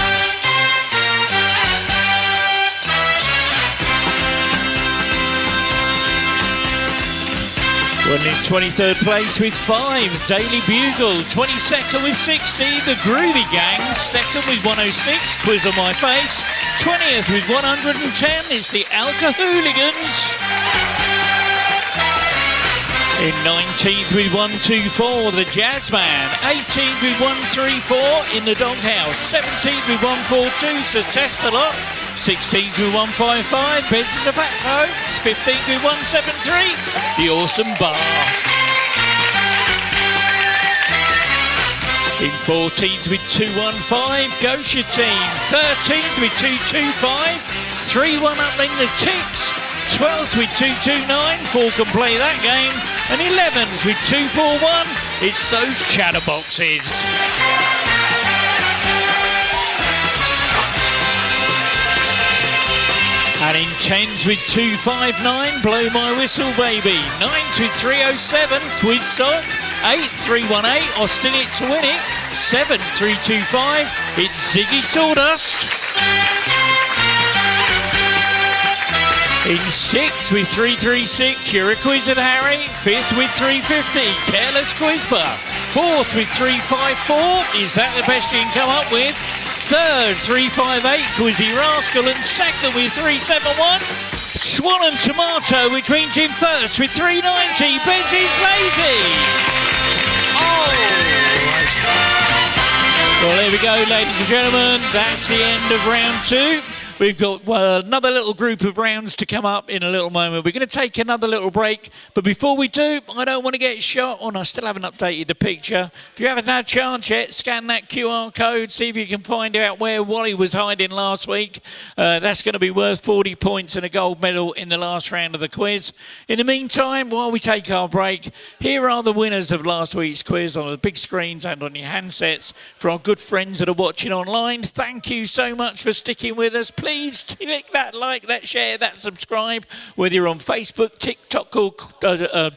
Well, in 23rd place with 5, Daily Bugle. 22nd with 60, The Groovy Gang. 2nd with 106, Quiz on My Face. 20th with 110 is the Alka Hooligans. In 19th with 124, The Jazzman. 18th with 134 in the Doghouse. 17th with 142, Sir Testalot. 16th with 155, Bez is a Backhoe. 15th with 173, The Awesome Bar. In 14th with 215, Gosha Team. 13th with 225, 3-1 up in the Ticks. 12th with 229, 4 can play that game. And 11th with 241, it's those chatterboxes. And in 10th with 259, Blow My Whistle Baby. 9th with 307, Twid Sock. 8th 318, Austin It to Win It. 7th 325, it's Ziggy Sawdust. In 6th with 336, You're a Quiz at Harry. 5th with 350, Careless Quizber. 4th with 354, Is That the Best You Can Come Up With? 3rd, 358, Quizzy Rascal, and 2nd with 371, Swan and Tomato, which means in first with 390, Betsy's Lazy. Oh! Well, there we go, ladies and gentlemen. That's the end of round 2. We've got another little group of rounds to come up in a little moment. We're going to take another little break. But before we do, I don't want to get shot on. I still haven't updated the picture. If you haven't had a chance yet, scan that QR code. See if you can find out where Wally was hiding last week. That's going to be worth 40 points and a gold medal in the last round of the quiz. In the meantime, while we take our break, here are the winners of last week's quiz on the big screens and on your handsets. For our good friends that are watching online, thank you so much for sticking with us. Please click that like, that share, that subscribe, whether you're on Facebook, TikTok or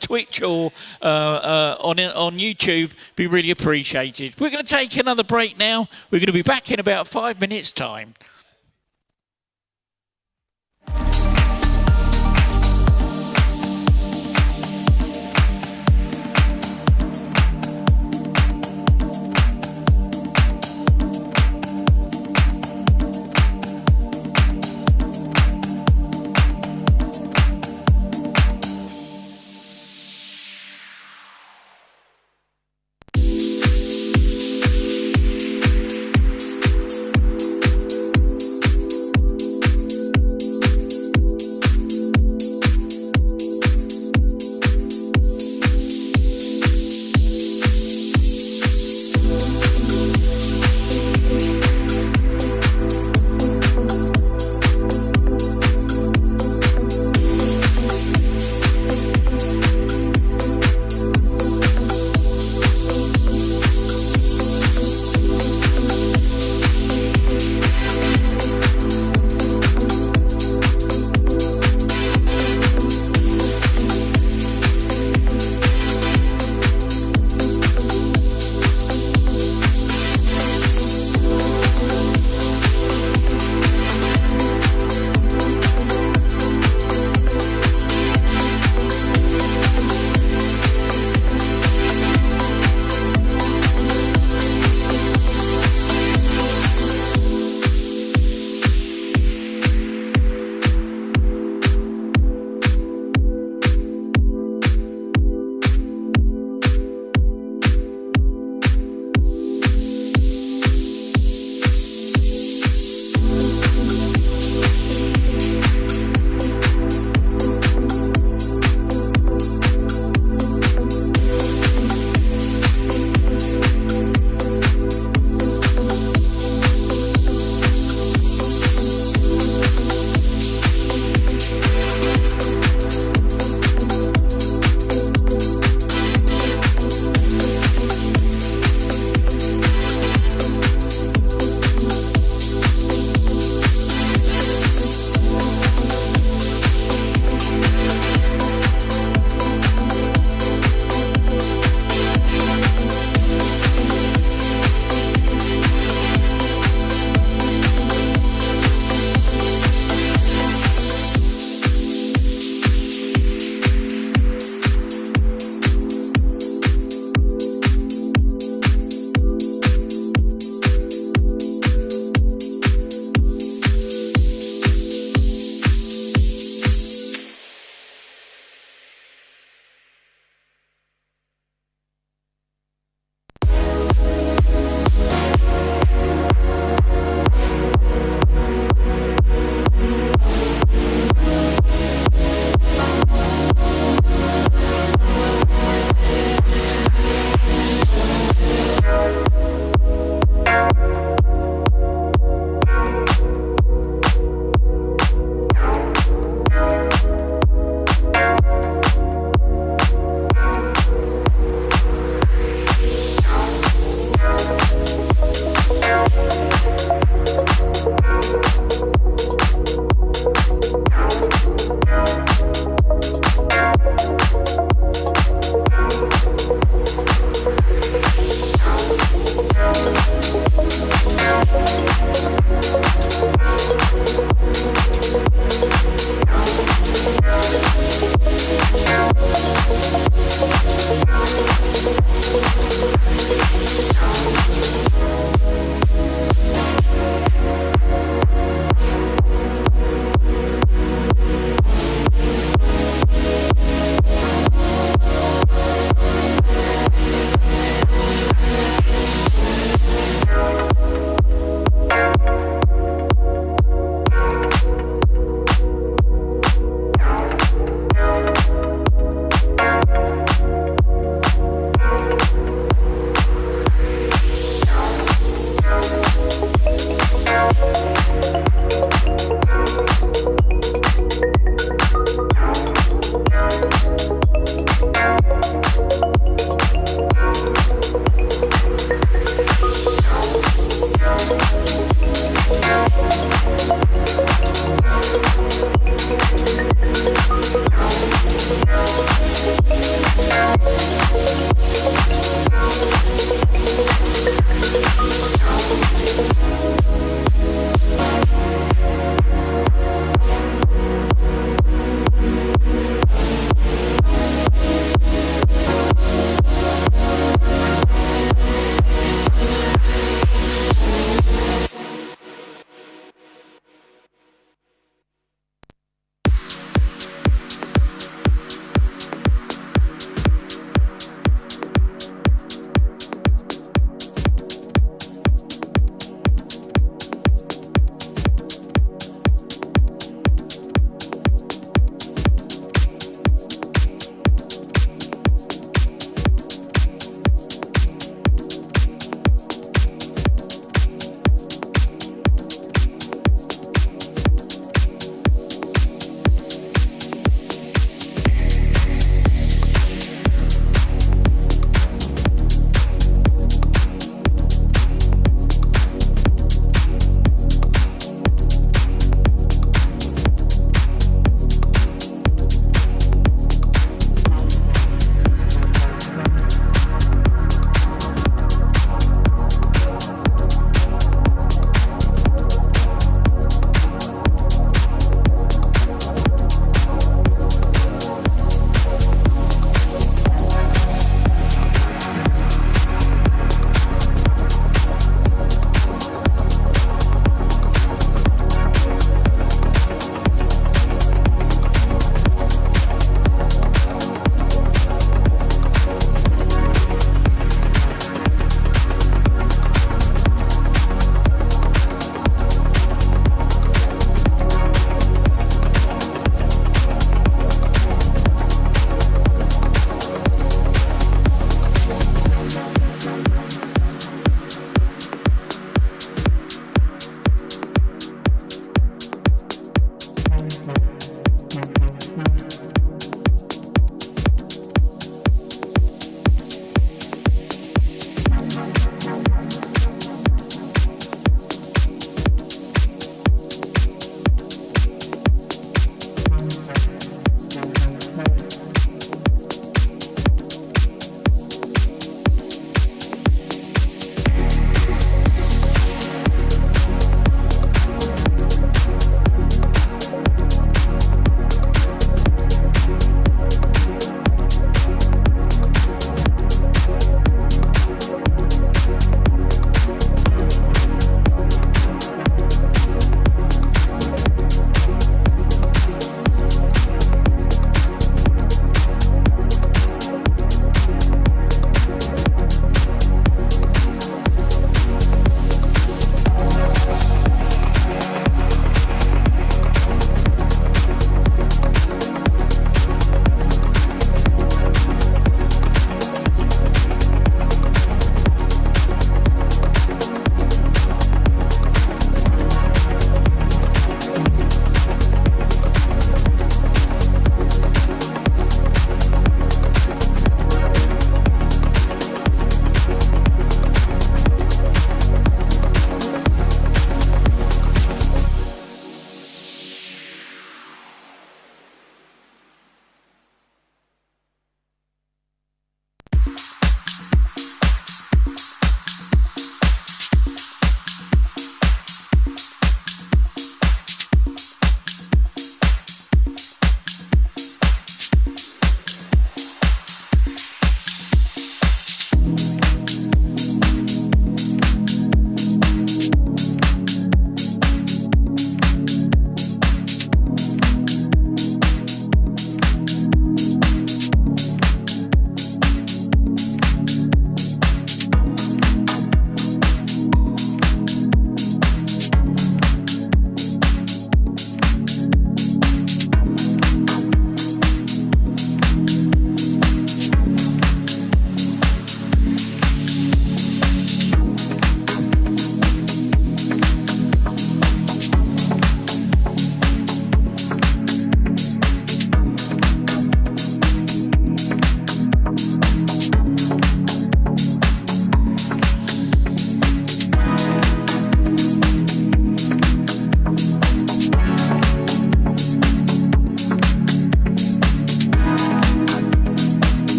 Twitch or on YouTube. Be really appreciated. We're going to take another break now. We're going to be back in about 5 minutes' time.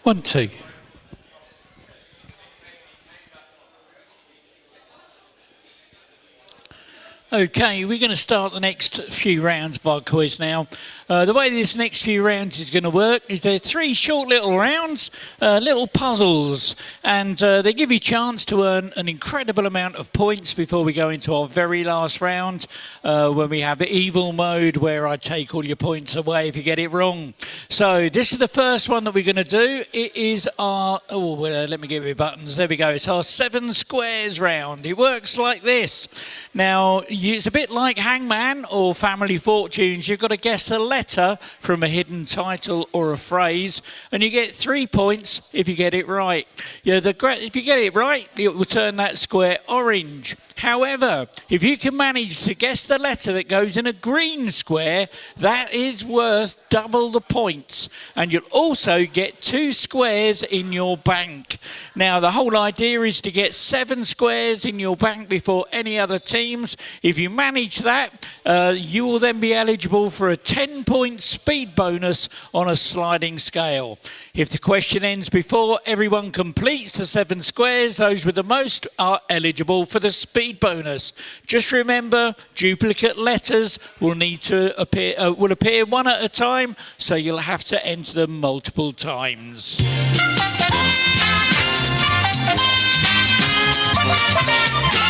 1, 2. Okay, we're going to start the next few rounds of our quiz now. The way this next few rounds is going to work is they're 3 short little rounds, little puzzles, and they give you a chance to earn an incredible amount of points before we go into our very last round, when we have the evil mode where I take all your points away if you get it wrong. So this is the first one that we're going to do. It is our, let me get my buttons. There we go. It's our 7 squares round. It works like this. Now, it's a bit like Hangman or Family Fortunes. You've got to guess a letter from a hidden title or a phrase, and you get 3 points if you get it right. If you get it right, it will turn that square orange. However, if you can manage to guess the letter that goes in a green square, that is worth double the points, and you'll also get 2 squares in your bank. Now, the whole idea is to get 7 squares in your bank before any other teams. If you manage that, you will then be eligible for a 10-point speed bonus on a sliding scale. If the question ends before everyone completes the 7 squares, those with the most are eligible for the speed bonus. Just remember, duplicate letters will need to appear one at a time, so you'll have to enter them multiple times.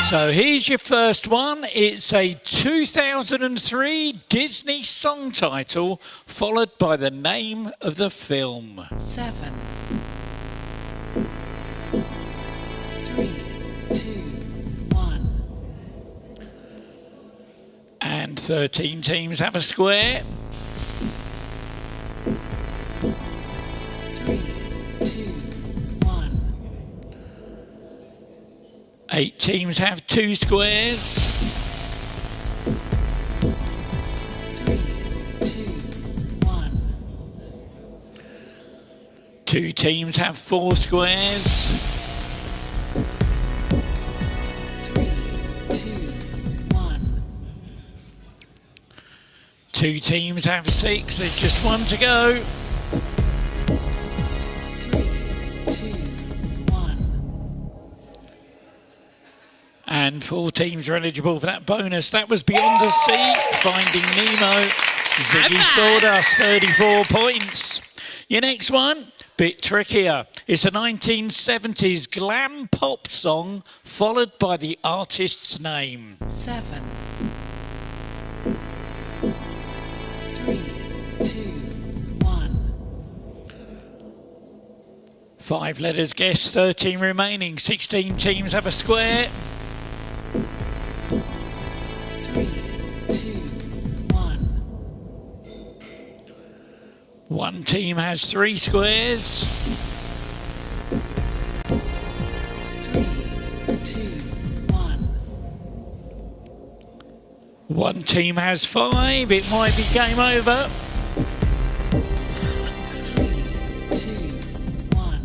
So here's your first one. It's a 2003 Disney song title followed by the name of the film. 7, 3, 2, 1. And 13 teams have a square. 3, 2, 1. 8 teams have 2 squares. 3, 2, 1. 2 teams have 4 squares. 3, 2, 1. 2 teams have 6. There's just 1 to go. 3, 2, 1. And 4 teams are eligible for that bonus. That was Beyond the Sea, Finding Nemo, Ziggy Sawdust, 34 points. Your next one, bit trickier. It's a 1970s glam pop song followed by the artist's name. 7, 3, 2, 1. 5 letters guessed, 13 remaining. 16 teams have a square. 3, 2, 1. 1 team has 3 squares. 3, 2, 1. 1 team has 5. It might be game over. 3, 2, 1.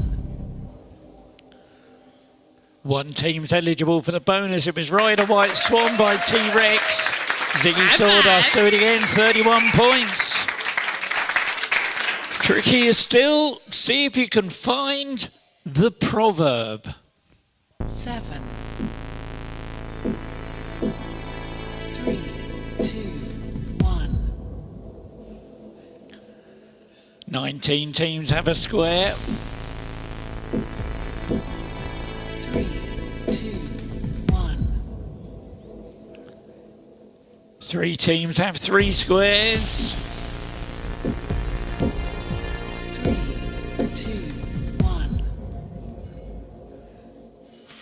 1 team's eligible for the bonus. It was Ride a White Swan by T-Rex. Ziggy Sawdust, do it again, 31 points. Trickier still, see if you can find the proverb. 7, 3, 2, 1. 19 teams have a square. 3, 2, 1. 3 teams have 3 squares. 3, 2, 1.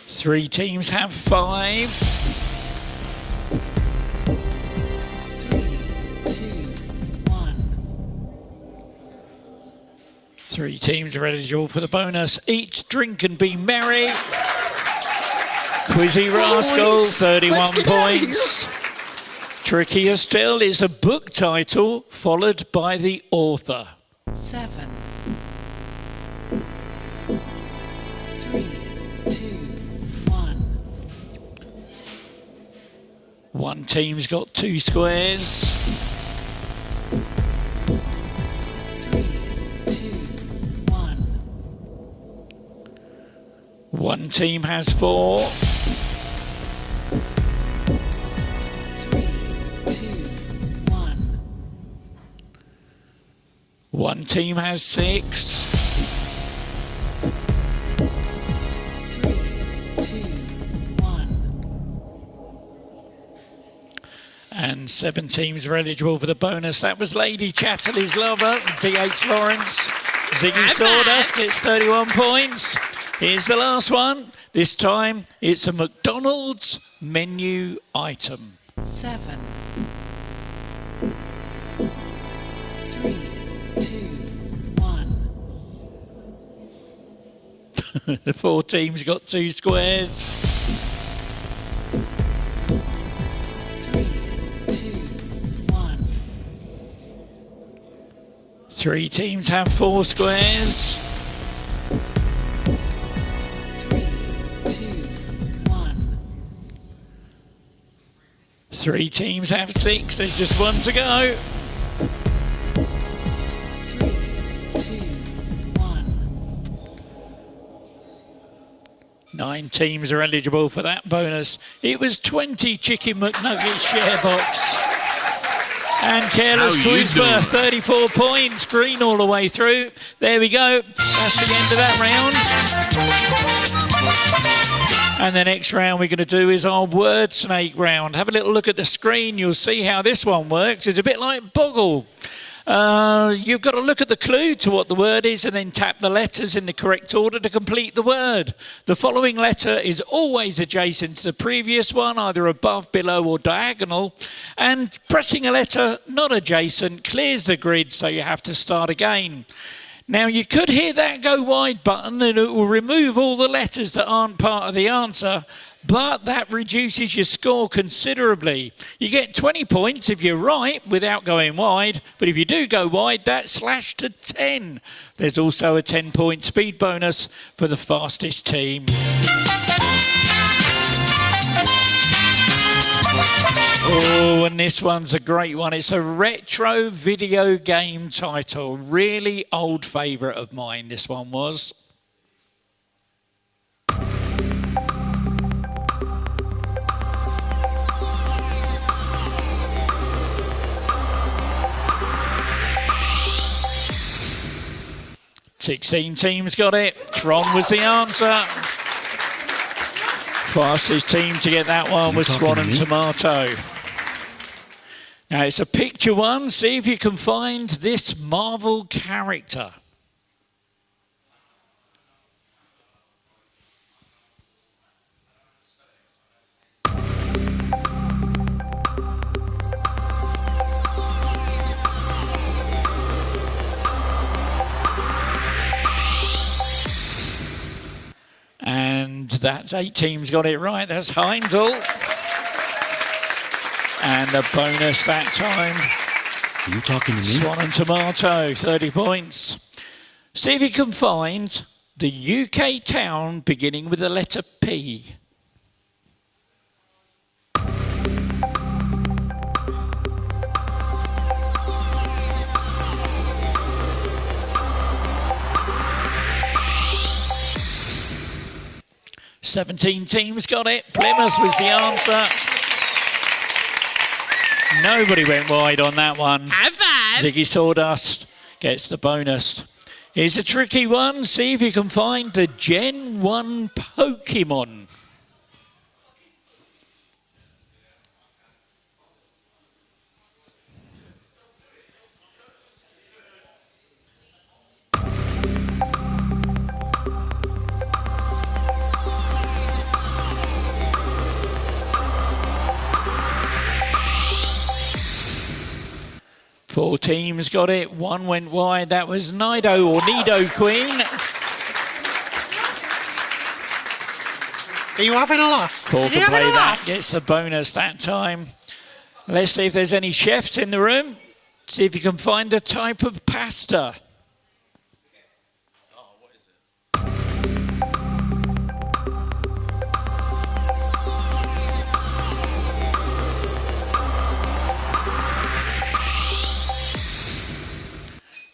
3 teams have 5. 3, 2, 1. 3 teams are eligible for the bonus. Each drink and be merry. Quizzy Rascal, 31 points. Trickier still is a book title followed by the author. 7, 3, 2, 1. 1 team's got 2 squares. 3, 2, 1. One team has 4. 3, 2, 1. One team has 6. 3, 2, 1. And 7 teams are eligible for the bonus. That was Lady Chatterley's lover, D.H. Lawrence. Ziggy Sawdust gets 31 points. Here's the last one. This time, it's a McDonald's menu item. 7, 3, 2, 1. The 4 teams got 2 squares. 3, 2, 1. 3 teams have 4 squares. 3, 2, 1. 3 teams have 6. There's just 1 to go. 3, 2, 1. 9 teams are eligible for that bonus. It was 20 Chicken McNuggets share box. And Careless How you Quizper, doing? 34 points, green all the way through. There we go. That's the end of that round. And the next round we're going to do is our word snake round. Have a little look at the screen. You'll see how this one works. It's a bit like Boggle. You've got to look at the clue to what the word is and then tap the letters in the correct order to complete the word. The following letter is always adjacent to the previous one, either above, below or diagonal. And pressing a letter not adjacent clears the grid, so you have to start again. Now you could hear that go wide button and it will remove all the letters that aren't part of the answer, but that reduces your score considerably. You get 20 points if you're right without going wide, but if you do go wide, that's slashed to 10. There's also a 10-point speed bonus for the fastest team. Oh, and this one's a great one. It's a retro video game title. Really old favourite of mine, this one was. Sixteen teams got it. Tron was the answer. Fastest team to get that one was Swan and Tomato. Now it's a picture one. See if you can find this Marvel character. And that's 8 teams got it right. That's Heimdall. And a bonus that time. Are you talking to me? Swan and Tomato, 30 points. See if you can find the UK town beginning with the letter P. Seventeen teams got it. Plymouth was the answer. Nobody went wide on that one. High five. Ziggy Sawdust gets the bonus. Here's a tricky one. See if you can find the Gen 1 Pokemon. Four teams got it. One went wide. That was Nido or Nido Queen. Are you having a laugh? Paul Are you can having play a that. laugh? Gets the bonus that time. Let's see if there's any chefs in the room. See if you can find a type of pasta.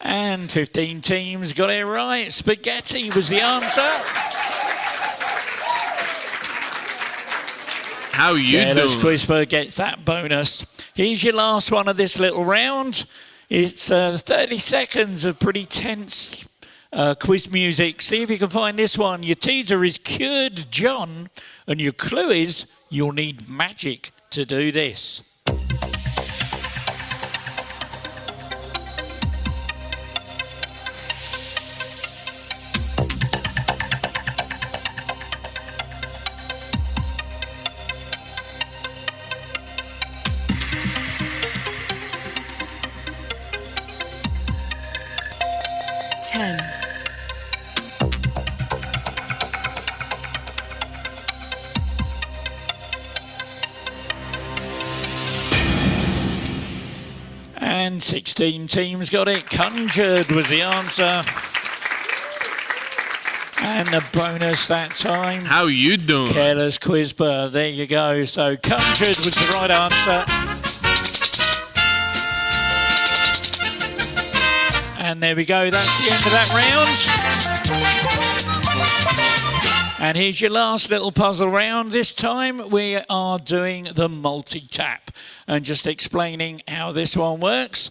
And 15 teams got it right. Spaghetti was the answer. How you Careless doing? Quizper gets that bonus. Here's your last one of this little round. It's 30 seconds of pretty tense quiz music. See if you can find this one. Your teaser is Cured John, and your clue is you'll need magic to do this. And 16 teams got it. Conjured was the answer. And the bonus that time. How you doing? Careless Quizper. There you go. So Conjured was the right answer. And there we go. That's the end of that round. And here's your last little puzzle round. This time we are doing the multi-tap and just explaining how this one works.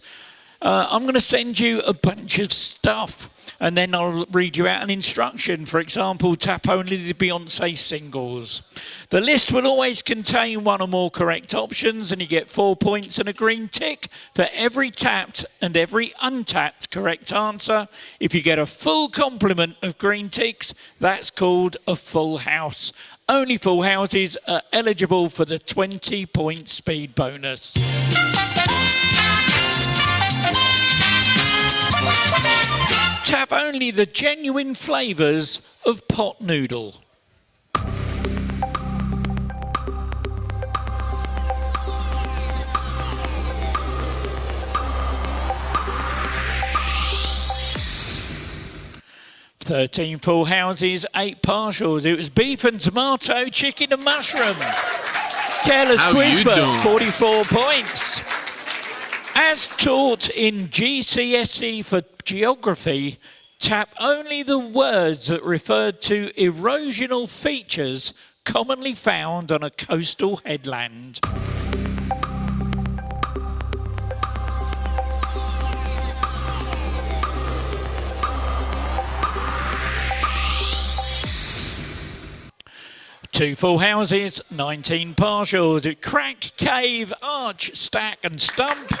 I'm going to send you a bunch of stuff and then I'll read you out an instruction. For example, tap only the Beyonce singles. The list will always contain one or more correct options and you get 4 points and a green tick for every tapped and every untapped correct answer. If you get a full complement of green ticks, that's called a full house. Only full houses are eligible for the 20-point speed bonus. Tap only the genuine flavours of pot noodle. "13 full houses, 8 partials. It was beef and tomato, chicken and mushroom." Careless Quizper, 44 points. As taught in GCSE for geography, tap only the words that referred to erosional features commonly found on a coastal headland. Two full houses, 19 partials. Crack, cave, arch, stack and stump.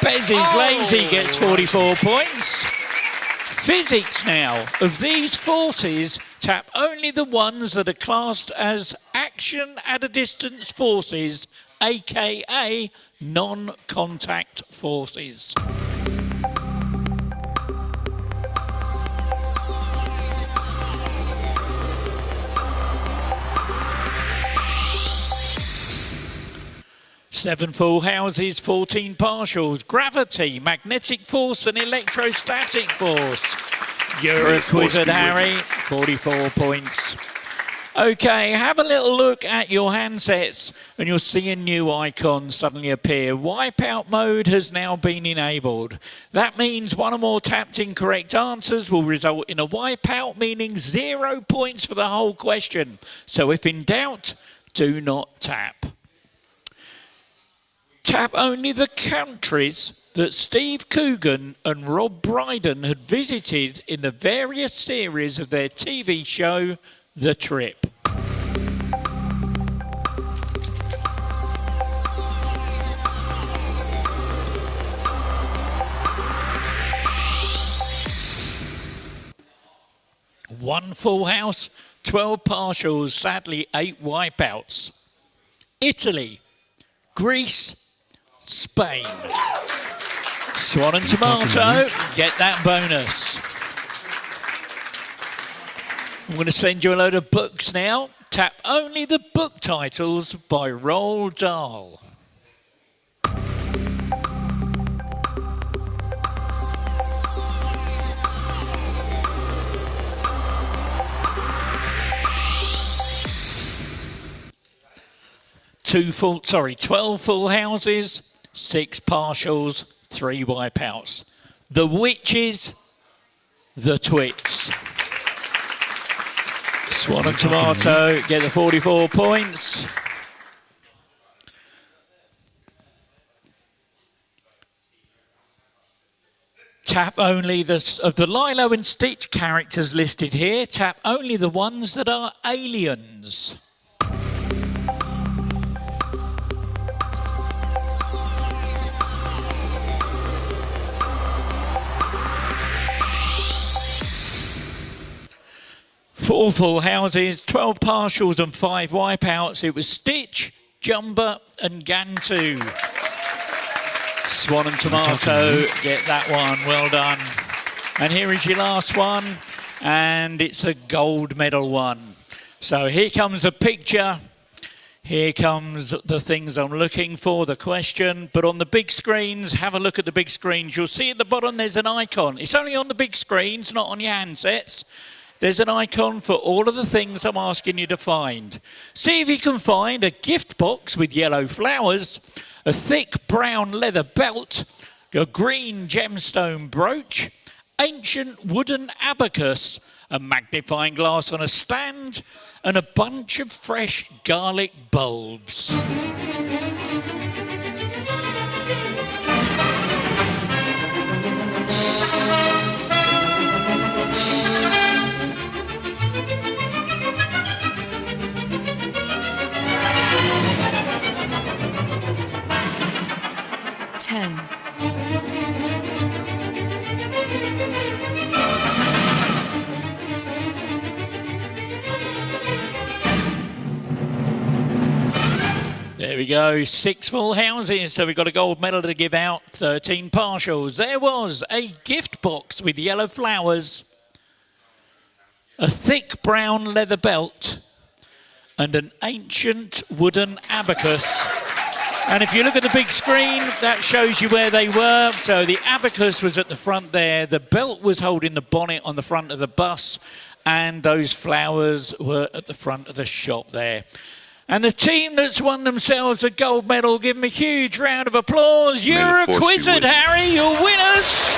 Bez is lazy, gets 44 points. Physics now. Of these forces, tap only the ones that are classed as action at a distance forces, aka non-contact forces. Seven full houses, 14 partials. Gravity, magnetic force and electrostatic force. You're a wizard, Harry. 44 points. Okay, have a little look at your handsets and you'll see a new icon suddenly appear. Wipeout Mode has now been enabled. That means one or more tapped incorrect answers will result in a wipeout, meaning 0 points for the whole question. So if in doubt, do not tap. Tap only the countries that Steve Coogan and Rob Brydon had visited in the various series of their TV show, The Trip. One full house, 12 partials, sadly 8 wipeouts. Italy, Greece, Spain. Swan and Tomato, get that bonus. I'm going to send you a load of books now. Tap only the book titles by Roald Dahl. Twelve full houses, 6 partials, 3 wipeouts. The Witches, The Twits. Swan and Tomato get the 44 points. Tap only of the Lilo and Stitch characters listed here, tap only the ones that are aliens. Four full houses, 12 partials and 5 wipeouts. It was Stitch, Jumba and Gantu. Swan and Tomato, get that one, well done. And here is your last one, and it's a gold medal one. So here comes a picture, here comes the things I'm looking for, the question, but on the big screens, have a look at the big screens. You'll see at the bottom there's an icon. It's only on the big screens, not on your handsets. There's an icon for all of the things I'm asking you to find. See if you can find a gift box with yellow flowers, a thick brown leather belt, a green gemstone brooch, ancient wooden abacus, a magnifying glass on a stand, and a bunch of fresh garlic bulbs. There we go, 6 full houses, so we've got a gold medal to give out, 13 partials. There was a gift box with yellow flowers, a thick brown leather belt, and an ancient wooden abacus. And if you look at the big screen, that shows you where they were. So the abacus was at the front there, the belt was holding the bonnet on the front of the bus, and those flowers were at the front of the shop there. And the team that's won themselves a gold medal, give them a huge round of applause. You're a Quizzard, Harry, you're winners.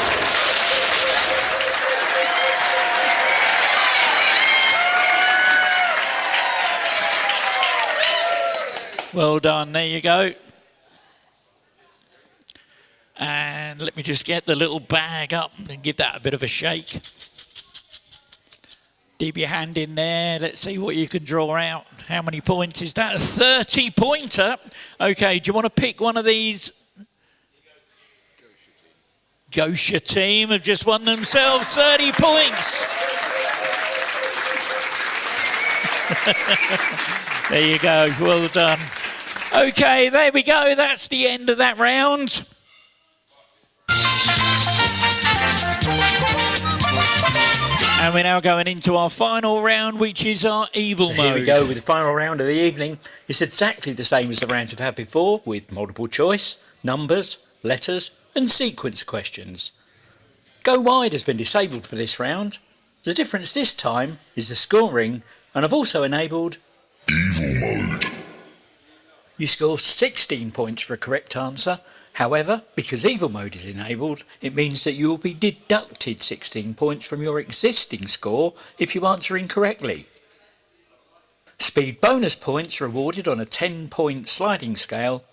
Well done, there you go. And let me just get the little bag up and give that a bit of a shake. Dip your hand in there. Let's see what you can draw out. How many points is that? A 30-pointer. Okay, do you want to pick one of these? Gosha team have just won themselves 30 points. There you go. Well done. Okay, there we go. That's the end of that round. And we're now going into our final round, which is our evil mode. Here we go with the final round of the evening. It's exactly the same as the rounds we've had before, with multiple choice, numbers, letters, and sequence questions. Go wide has been disabled for this round. The difference this time is the scoring, and I've also enabled evil mode. You score 16 points for a correct answer. However, because evil mode is enabled, it means that you will be deducted 16 points from your existing score if you answer incorrectly. Speed bonus points are awarded on a 10-point sliding scale.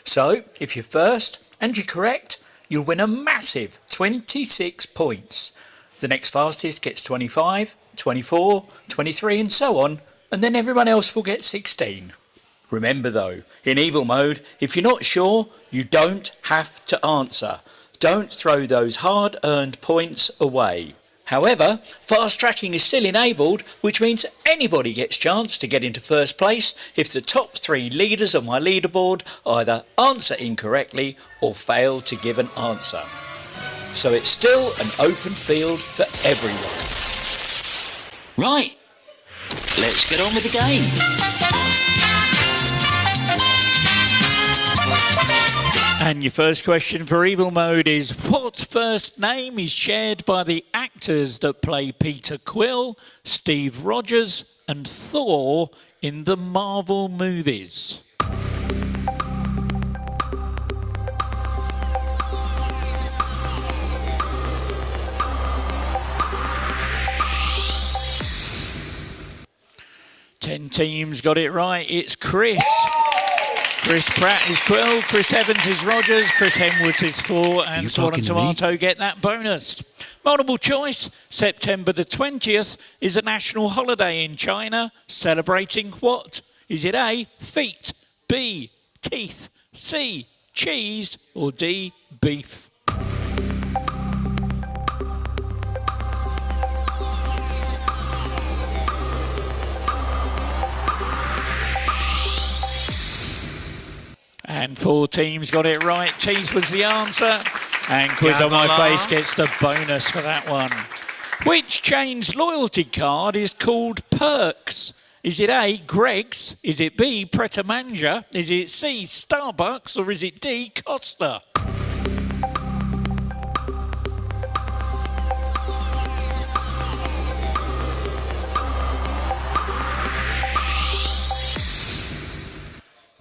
So, if you're first and you're correct, you'll win a massive 26 points. The next fastest gets 25, 24, 23 and so on, and then everyone else will get 16. Remember though, in evil mode, if you're not sure, you don't have to answer. Don't throw those hard-earned points away. However, fast tracking is still enabled, which means anybody gets a chance to get into first place if the top 3 leaders on my leaderboard either answer incorrectly or fail to give an answer. So it's still an open field for everyone. Right, let's get on with the game. And your first question for evil mode is, what first name is shared by the actors that play Peter Quill, Steve Rogers and Thor in the Marvel movies? Ten teams got it right. It's Chris. Chris Pratt is Quill, Chris Evans is Rogers, Chris Hemworth is 4, and Swan and Tomato get that bonus. Multiple choice, September the 20th is a national holiday in China, celebrating what? Is it A, feet, B, teeth, C, cheese, or D, beef? And 4 teams got it right. Teeth was the answer. And Quiz on My Face gets the bonus for that one. Which chain's loyalty card is called Perks? Is it A, Greg's? Is it B, Pret a Manger? Is it C, Starbucks? Or is it D, Costa?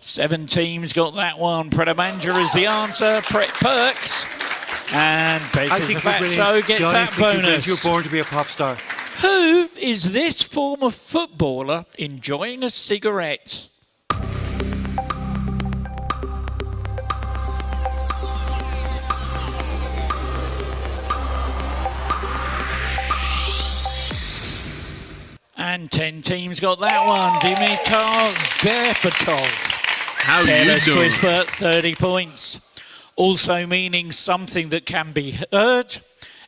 Seven teams got that one. Pret a Manger is the answer. Perks. And Betty's the Fatso gets that bonus. You're born to be a pop star. Who is this former footballer enjoying a cigarette? And 10 teams got that one. Dimitar Berbatov. How you doing? Quizbert, 30 points. Also meaning something that can be heard.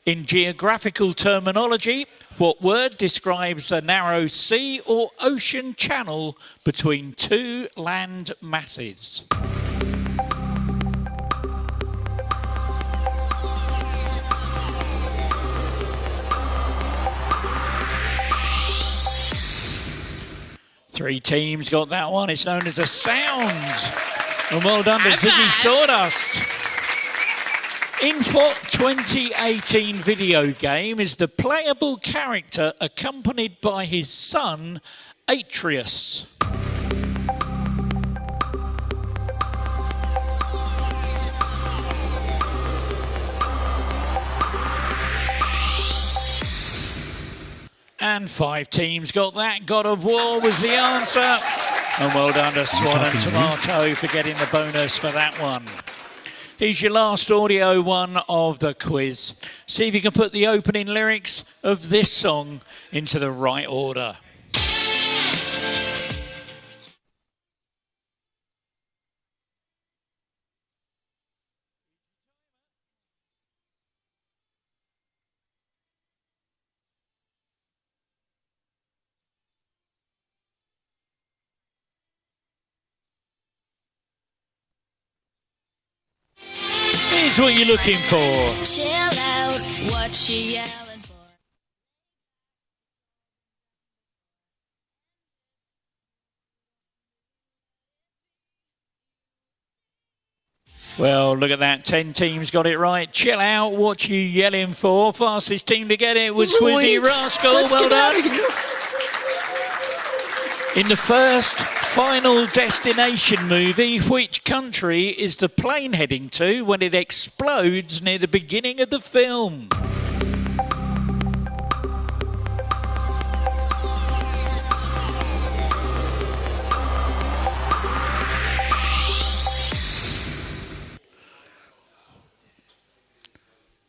In geographical terminology, what word describes a narrow sea or ocean channel between 2 land masses? Three teams got that one. It's known as a sound. And well done to Ziggy Sawdust. In what 2018 video game is the playable character accompanied by his son, Atreus? And 5 teams got that. God of War was the answer. And well done to Swan and Tomato for getting the bonus for that one. Here's your last audio one of the quiz. See if you can put the opening lyrics of this song into the right order. Here's what you're looking for. Chill out, what she yelling for? Well, look at that. 10 teams got it right. Chill out, what you yelling for? Fastest team to get it was Quizzy Rascal. Well done. In the first Final Destination movie, which country is the plane heading to when it explodes near the beginning of the film?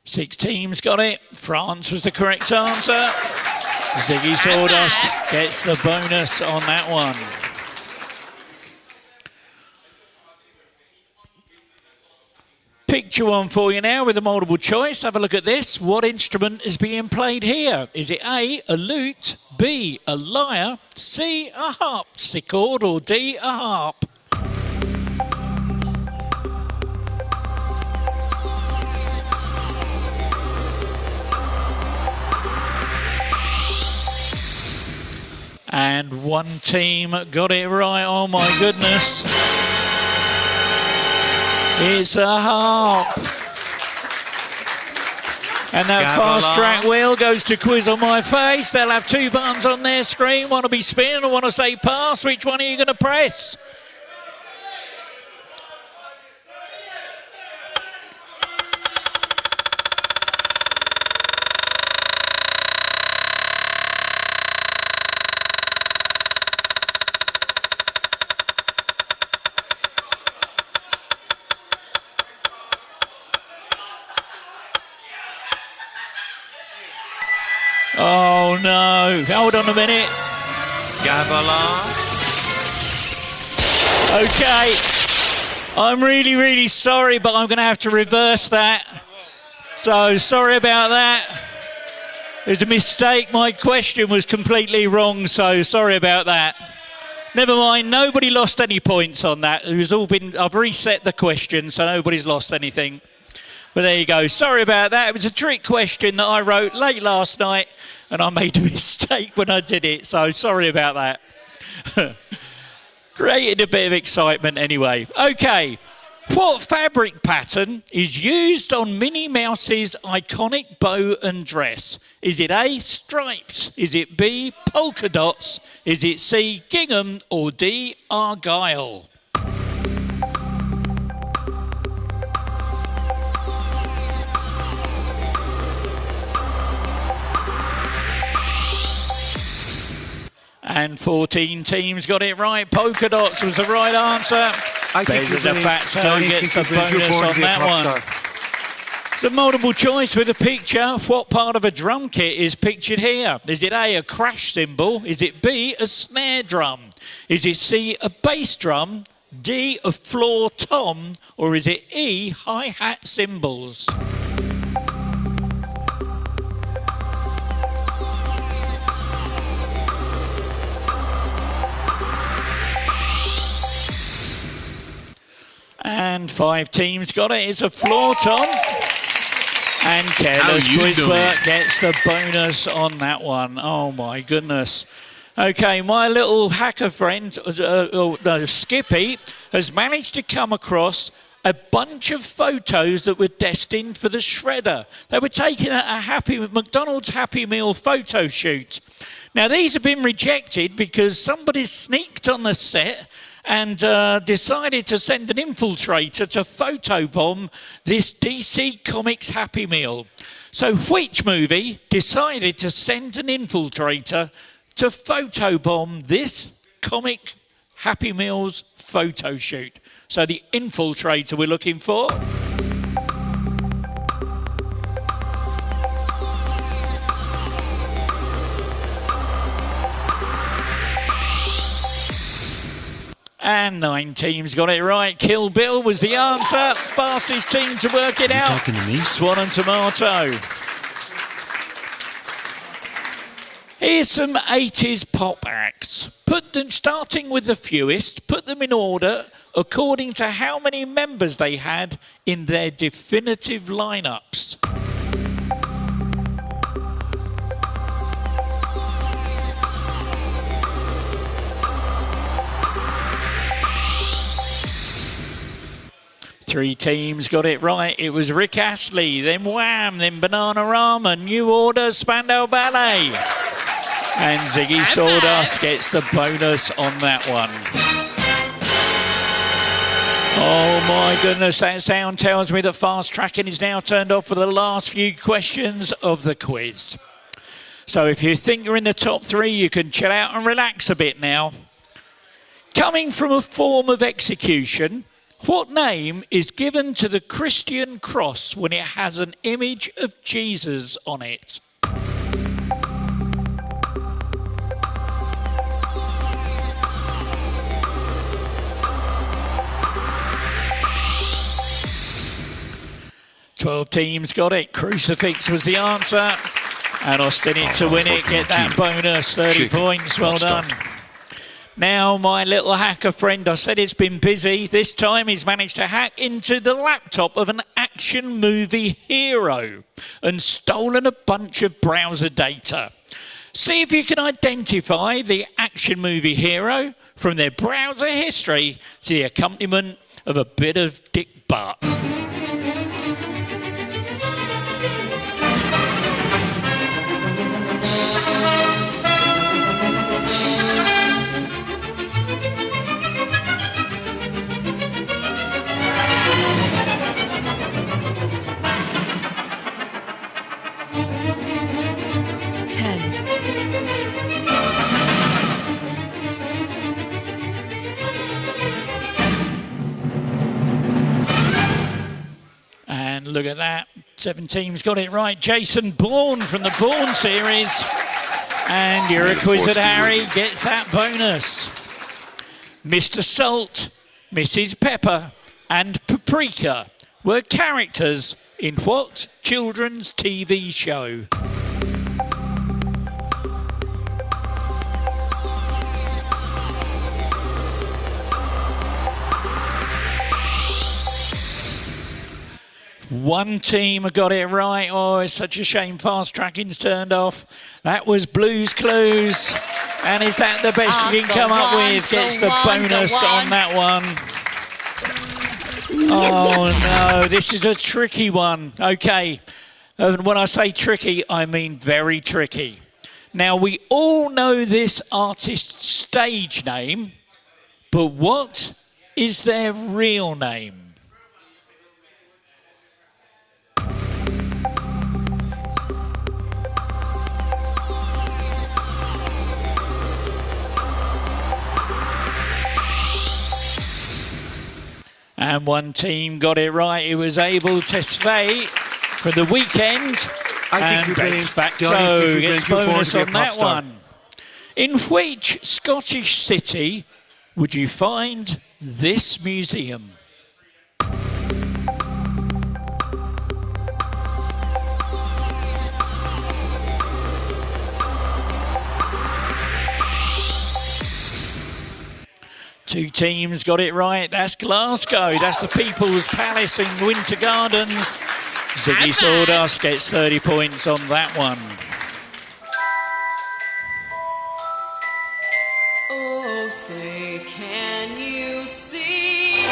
Six teams got it. France was the correct answer. Ziggy Sawdust gets the bonus on that one. Picture one for you now with a multiple choice. Have a look at this. What instrument is being played here? Is it A, a lute, B, a lyre, C, a harpsichord, or D, a harp? And one team got it right. Oh my goodness. It's a harp. And that fast track wheel goes to Quiz on My Face. They'll have 2 buttons on their screen. One will be spin and one will say pass. Which one are you going to press? Oh no, hold on a minute. Gavala. Okay, I'm really, really sorry, but I'm going to have to reverse that. So, sorry about that. It was a mistake. My question was completely wrong, so sorry about that. Never mind, nobody lost any points on that. It was all been, I've reset the question, so nobody's lost anything. But there you go. Sorry about that. It was a trick question that I wrote late last night, and I made a mistake when I did it, so sorry about that. Created a bit of excitement anyway. Okay, what fabric pattern is used on Minnie Mouse's iconic bow and dress? Is it A, stripes? Is it B, polka dots? Is it C, gingham? Or D, argyle? And 14 teams got it right. Polka dots was the right answer. There's a Fatso gets the bonus on that one. It's a multiple choice with a picture. What part of a drum kit is pictured here? Is it A, a crash cymbal? Is it B, a snare drum? Is it C, a bass drum? D, a floor tom? Or is it E, hi-hat cymbals? And 5 teams got it. It's a floor tom. And Careless Quizbert gets the bonus on that one. Oh my goodness. Okay, my little hacker friend, Skippy, has managed to come across a bunch of photos that were destined for the shredder. They were taken at a McDonald's Happy Meal photo shoot. Now, these have been rejected because somebody sneaked on the set and decided to send an infiltrator to photobomb this DC Comics Happy Meal. So which movie decided to send an infiltrator to photobomb this comic Happy Meals photo shoot? So the infiltrator we're looking for. And 9 teams got it right. Kill Bill was the answer. Fastest team to work it out. Talking to me? Swan and Tomato. Here's some 80s pop acts. Put them, starting with the fewest, put them in order according to how many members they had in their definitive lineups. Three teams got it right. It was Rick Astley, then Wham, then Bananarama, New Order, Spandau Ballet. And Ziggy Stardust gets the bonus on that one. Oh my goodness, that sound tells me that fast tracking is now turned off for the last few questions of the quiz. So if you think you're in the top 3, you can chill out and relax a bit now. Coming from a form of execution, what name is given to the Christian cross when it has an image of Jesus on it? Twelve teams got it. Crucifix was the answer. And Austin it to win it. Get that bonus. 30 points. Well done. Now, my little hacker friend, I said it's been busy. This time he's managed to hack into the laptop of an action movie hero and stolen a bunch of browser data. See if you can identify the action movie hero from their browser history to the accompaniment of a bit of dick butt. Look at that, 7 teams got it right. Jason Bourne from the Bourne series. And your Quizzed Harry gets that bonus. Mr. Salt, Mrs. Pepper, and Paprika were characters in what children's TV show? One team got it right. Oh, it's such a shame fast tracking's turned off. That was Blue's Clues. And is that the best you can come up with? Gets the bonus on that one. Oh no, this is a tricky one. Okay, and when I say tricky, I mean very tricky. Now, we all know this artist's stage name, but what is their real name? And one team got it right. It was Abel Tesfaye for the weekend. I think you're brilliant. So gets bonus on that one. In which Scottish city would you find this museum? Two teams got it right. That's Glasgow. That's the People's Palace in Winter Gardens. Ziggy Sawdust gets 30 points on that one. Oh, say, can you see?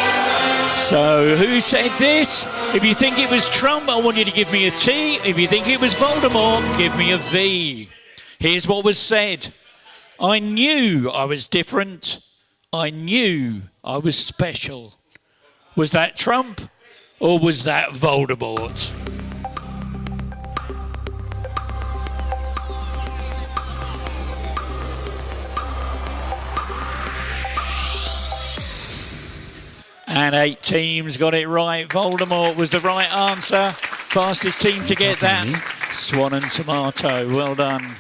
So, who said this? If you think it was Trump, I want you to give me a T. If you think it was Voldemort, give me a V. Here's what was said. I knew I was different. I knew I was special. Was that Trump or was that Voldemort? And 8 teams got it right. Voldemort was the right answer. Fastest team to get that. Swan and Tomato. Well done.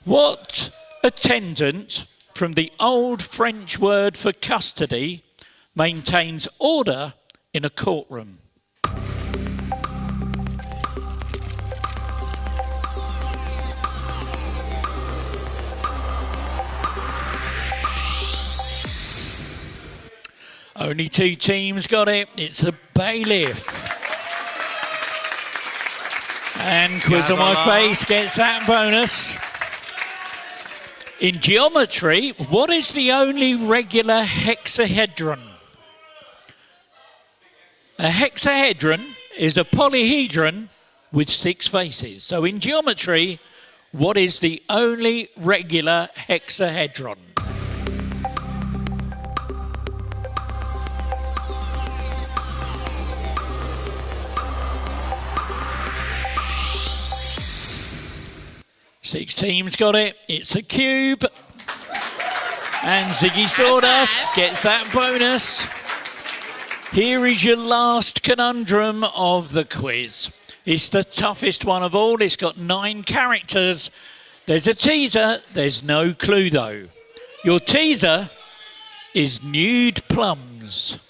What attendant from the old French word for custody maintains order in a courtroom? Only 2 teams got it. It's a bailiff. And Quiz on My Face gets that bonus. In geometry, what is the only regular hexahedron? A hexahedron is a polyhedron with 6 faces. So in geometry, what is the only regular hexahedron? Six teams got it. It's a cube. And Ziggy Sawdust gets that bonus. Here is your last conundrum of the quiz. It's the toughest one of all. It's got 9 characters. There's a teaser. There's no clue, though. Your teaser is nude plums.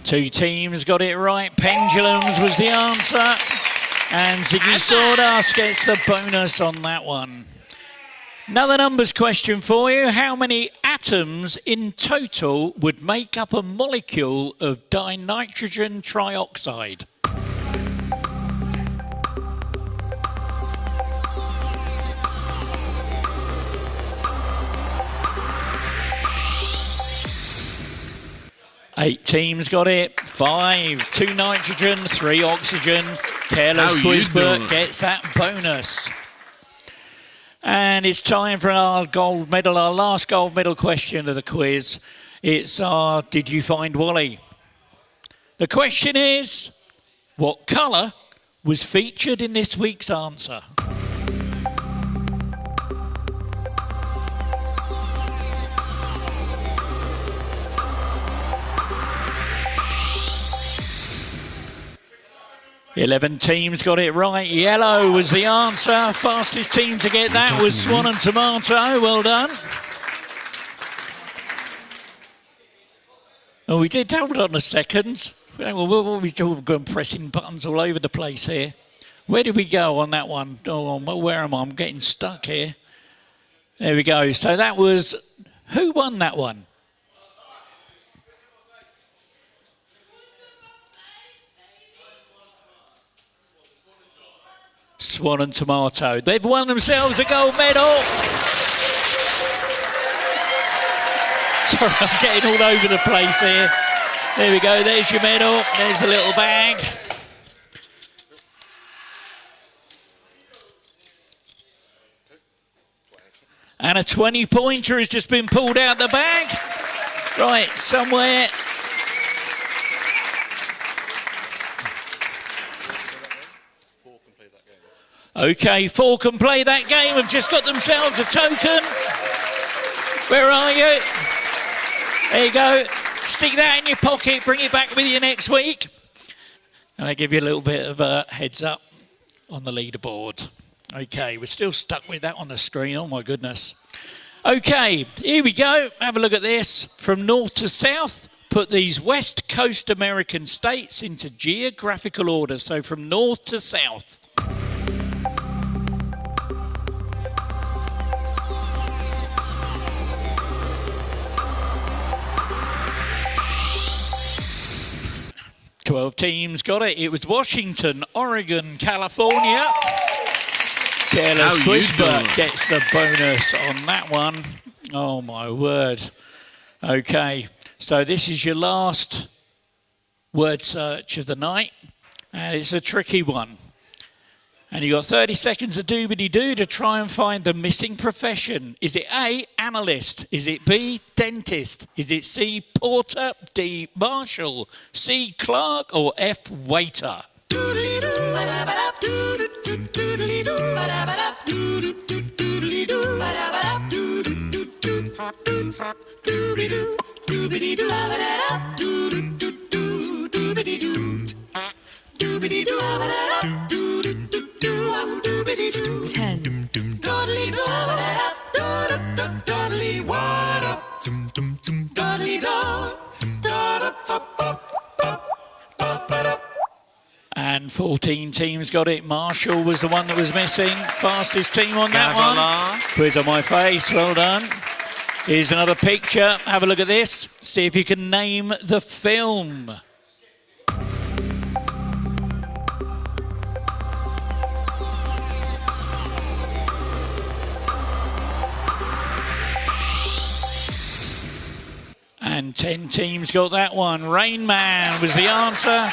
Two teams got it right. Pendulums was the answer. And Ziggy Sawdust gets the bonus on that one. Another numbers question for you. How many atoms in total would make up a molecule of dinitrogen trioxide? 8 teams got it. 5, 2 nitrogen, 3 oxygen. Careless quiz book gets that bonus. And it's time for our gold medal, our last gold medal question of the quiz. It's our Did You Find Wally? The question is, what colour was featured in this week's answer? Eleven teams got it right. Yellow was the answer. Fastest team to get that was SwanAndTomato. Well done. Oh, we did hold on a second. Well, what are we doing? Pressing buttons all over the place here. Where did we go on that one? Oh, where am I? I'm getting stuck here. There we go. So that was, who won that one? SwanAndTomato. They've won themselves a gold medal. Sorry, I'm getting all over the place here. There we go. There's your medal. There's the little bag. And a 20-pointer has just been pulled out the bag. Right, somewhere. Okay, 4 can play that game. Have just got themselves a token. Where are you? There you go. Stick that in your pocket. Bring it back with you next week. And I give you a little bit of a heads up on the leaderboard. Okay, we're still stuck with that on the screen. Oh, my goodness. Okay, here we go. Have a look at this. From north to south, put these West Coast American states into geographical order. So from north to south. Teams got it. It was Washington, Oregon, California. Careless Whisper gets the bonus on that one. Oh, my word. Okay, so this is your last word search of the night, and it's a tricky one. And you got 30 seconds of doobity-doo to try and find the missing profession. Is it A, analyst? Is it B, dentist? Is it C, porter? D, marshal? C, clerk? Or F, waiter? And 14 teams got it. Marshall was the one that was missing. Fastest team on that one. Quiz on my face. Well done. Here's another picture. Have a look at this. See if you can name the film. And 10 teams got that one. Rain Man was the answer.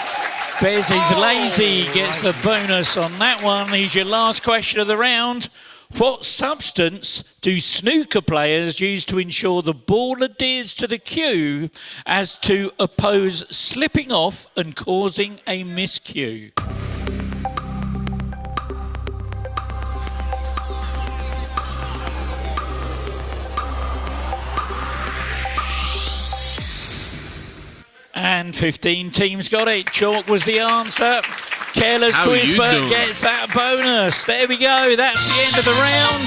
Bez is lazy, gets the bonus on that one. Here's your last question of the round. What substance do snooker players use to ensure the ball adheres to the cue as to oppose slipping off and causing a miscue? And 15 teams got it. Chalk was the answer. Careless Quizbert gets that bonus. There we go. That's the end of the round.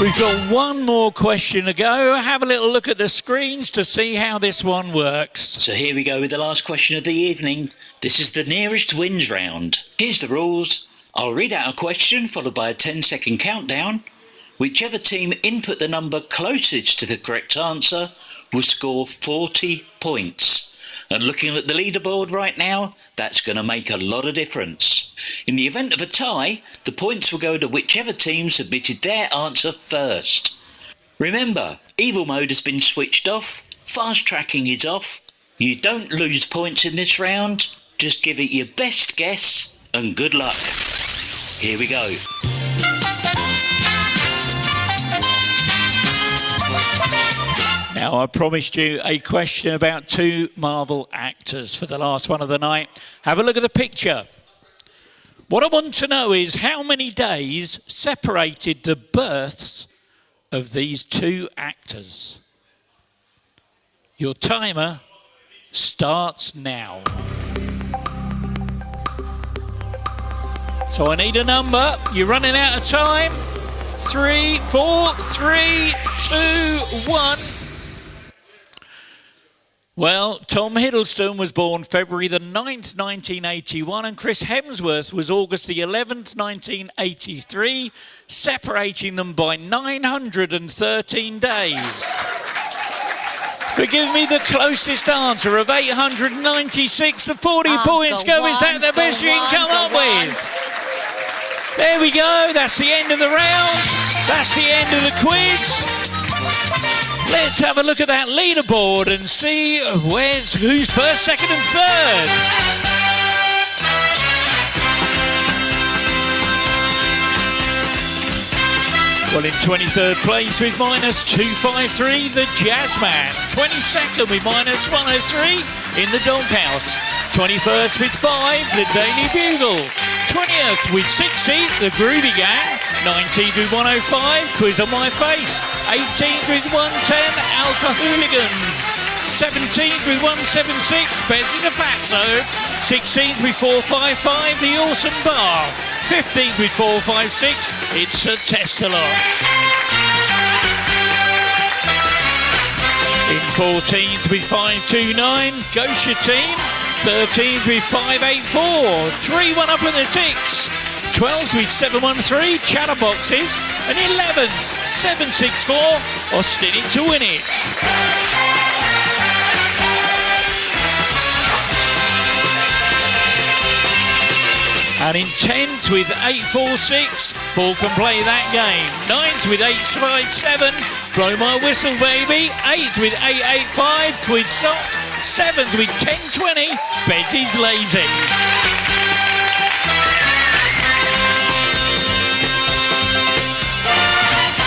We've got one more question to go. Have a little look at the screens to see how this one works. So here we go with the last question of the evening. This is the nearest wins round. Here's the rules. I'll read out a question followed by a 10-second countdown. Whichever team input the number closest to the correct answer will score 40 points. And looking at the leaderboard right now, that's going to make a lot of difference. In the event of a tie, the points will go to whichever team submitted their answer first. Remember, evil mode has been switched off, Fast tracking is off. You don't lose points in this round. Just give it your best guess and good luck. Here we go. Now, I promised you a question about 2 Marvel actors for the last one of the night. Have a look at the picture. What I want to know is how many days separated the births of these 2 actors. Your timer starts now. So I need a number. You're running out of time. 3, 4, 3, 2, 1. Well, Tom Hiddleston was born February the 9th, 1981, and Chris Hemsworth was August the 11th, 1983, separating them by 913 days. For giving me the closest answer of 896 of 40 points. Go, is that the best you can come up with? There we go, that's the end of the round. That's the end of the quiz. Let's have a look at that leaderboard and see who's first, second and third. Well, in 23rd place with minus 253, the Jazzman. 22nd with minus 103 in the Doghouse. 21st with 5, the Daily Bugle. 20th with 60, the Groovy Gang. 19th with 105, Quiz on My Face. 18th with 110, Alcohooligans. 17th with 176, Bez is a Fatso. 16th with 455, The Awesome Bar. 15th with 456, It's a Testalot. In 14th with 529, Gosha Team. 13th with 584, 3-1 up in the ticks. 12th with 713, Chatterboxes. And 11th, 764, Austin It to Win It. And in 10th with 846, Paul Can Play That Game. 9th with 857, Blow My Whistle Baby. 8th with 885, Quiz Sock. 7th with 1020, Betty's Lazy.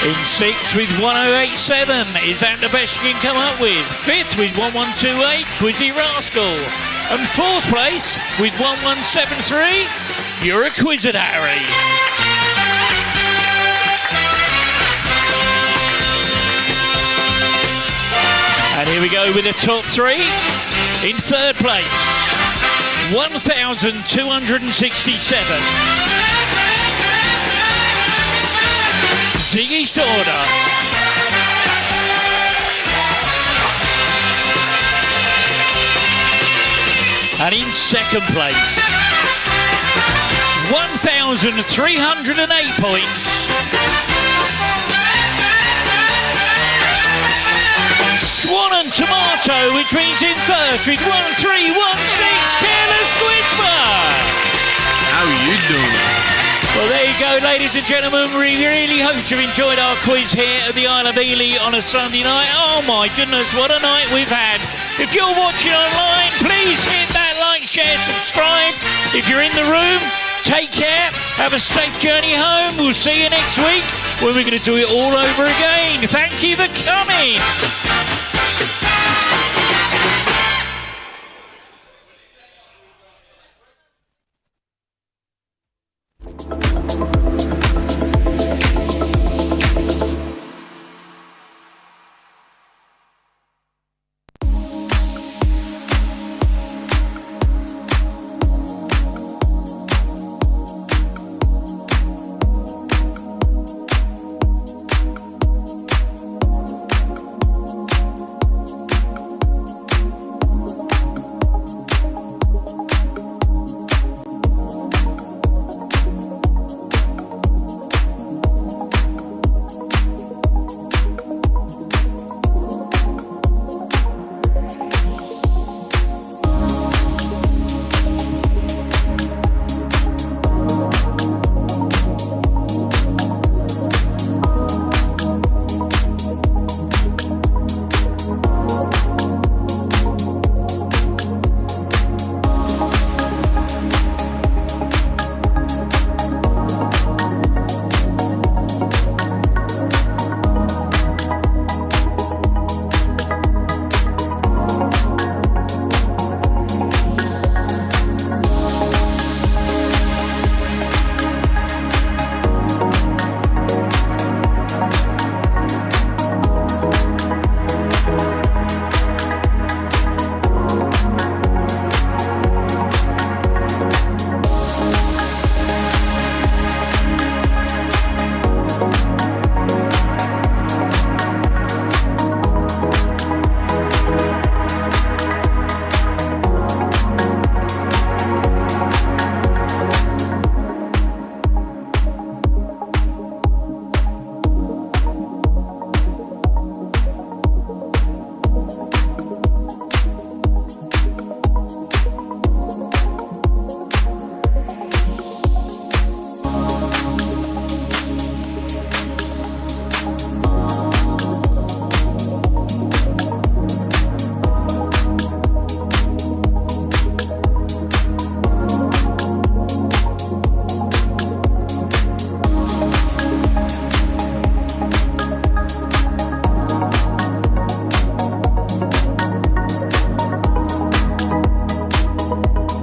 In 6th with 1087, is that the best you can come up with? 5th with 1128, Quizzy Rascal. And 4th place with 1173, You're a Quizzard Harry. And here we go with the top 3. In 3rd place, 1,267. Ziggy Sawdust. And in 2nd place, 1,308 points. SwanAndTomato, which means in first with 1316, Careless Quizman. How are you doing? Well, there you go, ladies and gentlemen. We really hope you've enjoyed our quiz here at the Isle of Ely on a Sunday night. Oh my goodness, what a night we've had. If you're watching online, please hit that like, share, subscribe. If you're in the room, take care. Have a safe journey home. We'll see you next week when we're going to do it all over again. Thank you for coming.